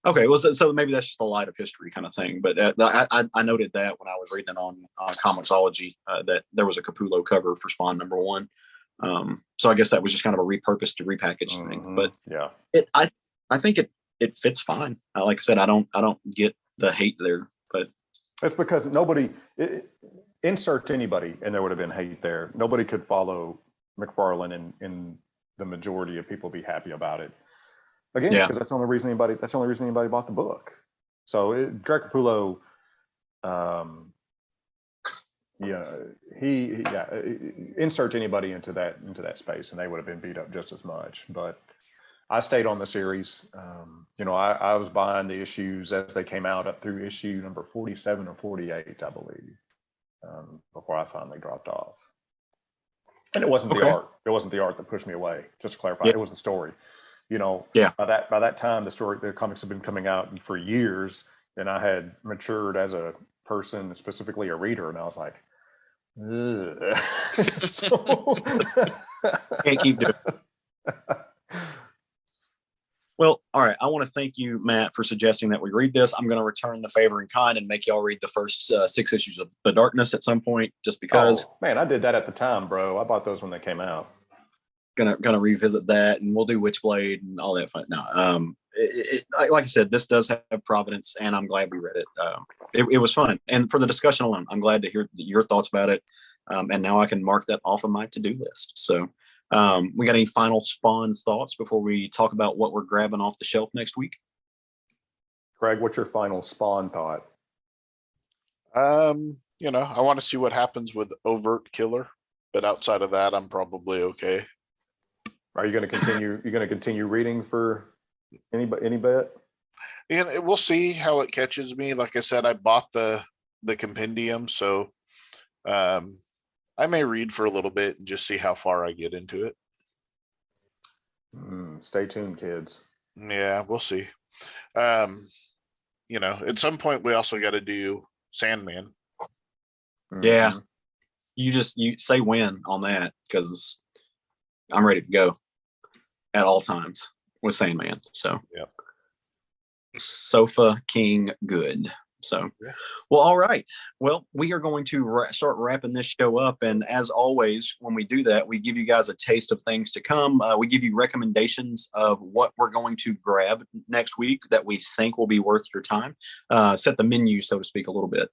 Okay. Well, so maybe that's just a light of history kind of thing. But I noted that when I was reading it on Comixology that there was a Capullo cover for Spawn #1. So I guess that was just kind of a repurposed to repackaged thing. But I think it fits fine. Like I said, I don't get the hate there. But it's because insert anybody, and there would have been hate there. Nobody could follow McFarlane and the majority of people be happy about it. Again, because that's the only reason anybody bought the book. So Greg Capullo, insert anybody into that space, and they would have been beat up just as much. But I stayed on the series. I was buying the issues as they came out up through issue number 47 or 48, I believe, before I finally dropped off. And it wasn't the art. It wasn't the art that pushed me away. Just to clarify, it was the story. By that time, the comics had been coming out for years, and I had matured as a person, specifically a reader, and I was like, so... can't keep doing it. Well, all right. I want to thank you, Matt, for suggesting that we read this. I'm going to return the favor in kind and make y'all read the first 6 issues of The Darkness at some point, just because. Oh, man, I did that at the time, bro. I bought those when they came out. Gonna revisit that, and we'll do Witchblade and all that fun. No, like I said, this does have Providence, and I'm glad we read it. It was fun, and for the discussion alone, I'm glad to hear your thoughts about it. And now I can mark that off of my to-do list. So. We got any final Spawn thoughts before we talk about what we're grabbing off the shelf next week? Greg, what's your final Spawn thought? I want to see what happens with Overt Killer, but outside of that, I'm probably okay. Are you going to continue reading for any bit? And we'll see how it catches me. Like I said, I bought the compendium, so I may read for a little bit and just see how far I get into it. Stay tuned, kids. Yeah, we'll see. At some point we also got to do Sandman. Yeah. You say when on that, because I'm ready to go at all times with Sandman. So yeah. Sofa King good. So, well, all right. Well, we are going to start wrapping this show up. And as always, when we do that, we give you guys a taste of things to come. We give you recommendations of what we're going to grab next week that we think will be worth your time. Set the menu, so to speak, a little bit.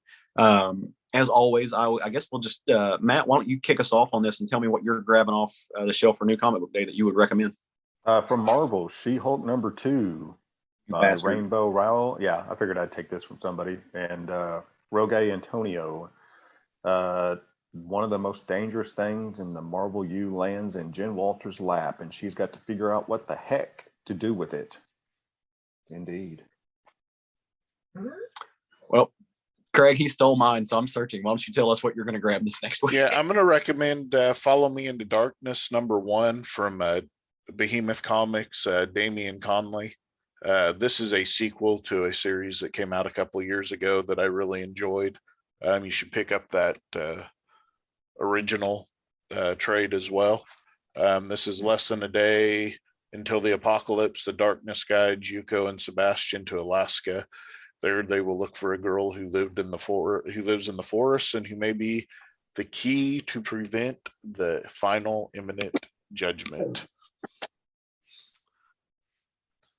As always, I guess we'll just, Matt, why don't you kick us off on this and tell me what you're grabbing off the shelf for New Comic Book Day that you would recommend? From Marvel, She-Hulk #2. Rainbow Rowell. Yeah, I figured I'd take this from somebody. And Rogue Antonio. One of the most dangerous things in the Marvel U lands in Jen Walters' lap, and she's got to figure out what the heck to do with it. Indeed. Well, Craig, he stole mine, so I'm searching. Why don't you tell us what you're going to grab this next week? Yeah, I'm going to recommend Follow Me Into Darkness #1 from Behemoth Comics, Damian Conley. This is a sequel to a series that came out a couple of years ago that I really enjoyed. You should pick up that original trade as well. This is less than a day until the apocalypse. The darkness guides Yuko and Sebastian to Alaska. There, they will look for a girl who lives in the forest, and who may be the key to prevent the final imminent judgment.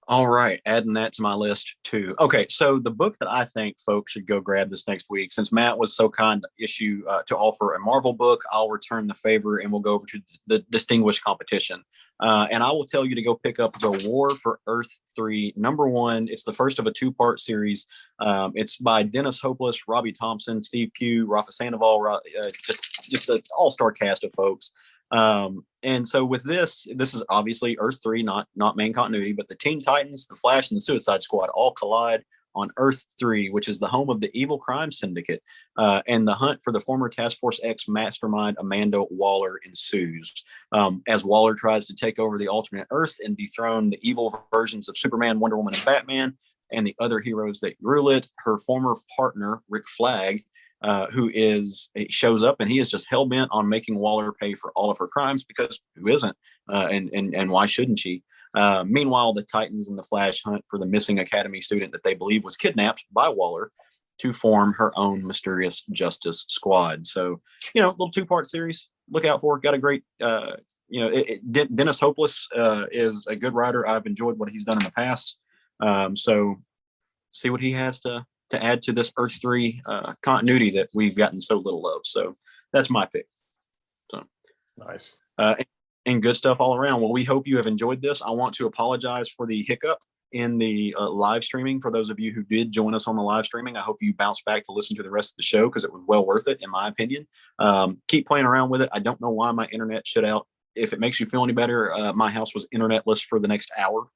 All right, adding that to my list too. Okay, so the book that I think folks should go grab this next week, since Matt was so kind to offer a Marvel book, I'll return the favor and we'll go over to the distinguished competition. And I will tell you to go pick up The War for Earth 3, #1. It's the first of a 2-part series. It's by Dennis Hopeless, Robbie Thompson, Steve Pugh, Rafa Sandoval, just an all-star cast of folks. And so with this is obviously Earth 3, not main continuity, but the Teen Titans, the Flash, and the Suicide Squad all collide on Earth 3, which is the home of the evil crime syndicate. And the hunt for the former Task Force X mastermind Amanda Waller ensues. As Waller tries to take over the alternate Earth and dethrone the evil versions of Superman, Wonder Woman, and Batman, and the other heroes that rule it, her former partner, Rick Flag, he shows up and he is just hell-bent on making Waller pay for all of her crimes, because who isn't? And why shouldn't she? Meanwhile, the Titans and the Flash hunt for the missing Academy student that they believe was kidnapped by Waller to form her own mysterious justice squad. So, little 2-part series. Look out for it. Got a great, Dennis Hopeless is a good writer. I've enjoyed what he's done in the past. So see what he has to add to this Earth 3 continuity that we've gotten so little of. So that's my pick. So nice. And good stuff all around. Well, we hope you have enjoyed this. I want to apologize for the hiccup in the live streaming. For those of you who did join us on the live streaming, I hope you bounce back to listen to the rest of the show, because it was well worth it, in my opinion. Keep playing around with it. I don't know why my internet shut out. If it makes you feel any better, my house was internetless for the next hour.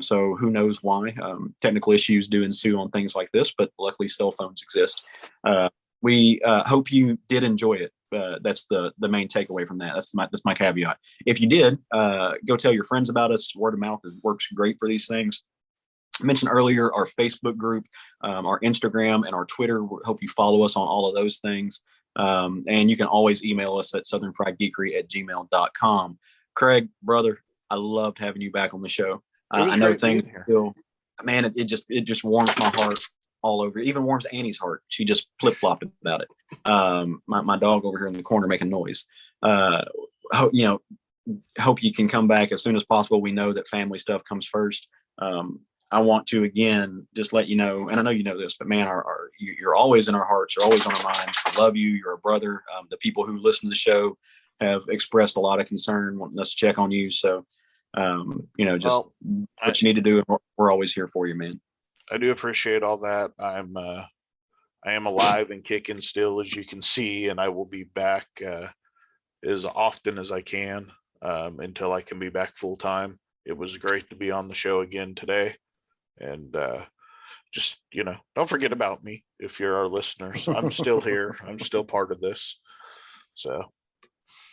So who knows why? Technical issues do ensue on things like this, but luckily cell phones exist. We hope you did enjoy it. That's the main takeaway from that. That's my caveat. If you did, go tell your friends about us. Word of mouth works great for these things. I mentioned earlier our Facebook group, our Instagram, and our Twitter. We hope you follow us on all of those things. And you can always email us at southernfriedgeekery@gmail.com. Craig, brother, I loved having you back on the show. I know things still, man, it just warms my heart all over. It even warms Annie's heart. She just flip-flopped about it. My dog over here in the corner making noise. Hope you can come back as soon as possible. We know that family stuff comes first. I want to, again, just let you know, and I know you know this, but man, you're always in our hearts. You're always on our minds. We love you. You're a brother. The people who listen to the show have expressed a lot of concern, wanting us to check on you. So, what you need to do, and we're always here for you, man. I do appreciate all that. I am alive and kicking still, as you can see, and I will be back as often as I can until I can be back full time. It was great to be on the show again today, and just don't forget about me if you're our listeners. I'm still here. I'm still part of this. So,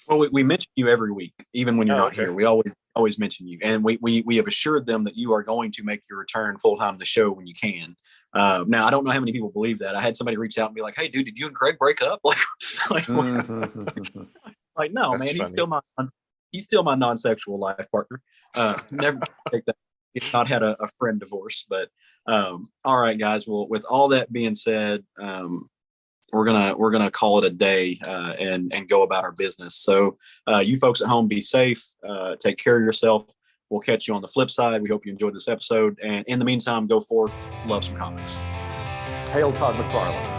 well, we mention you every week, even when you're not here. We always mention you, and we have assured them that you are going to make your return full time to the show when you can. Now, I don't know how many people believe that. I had somebody reach out and be like, "Hey, dude, did you and Craig break up?" Like no, That's man, funny. he's still my he's still my non-sexual life partner. Never take that. He's not had a friend divorce, but all right, guys. Well, with all that being said, we're gonna call it a day and go about our business. So you folks at home, be safe. Take care of yourself. We'll catch you on the flip side. We hope you enjoyed this episode. And in the meantime, go forth, love some comics. Hail Todd McFarlane.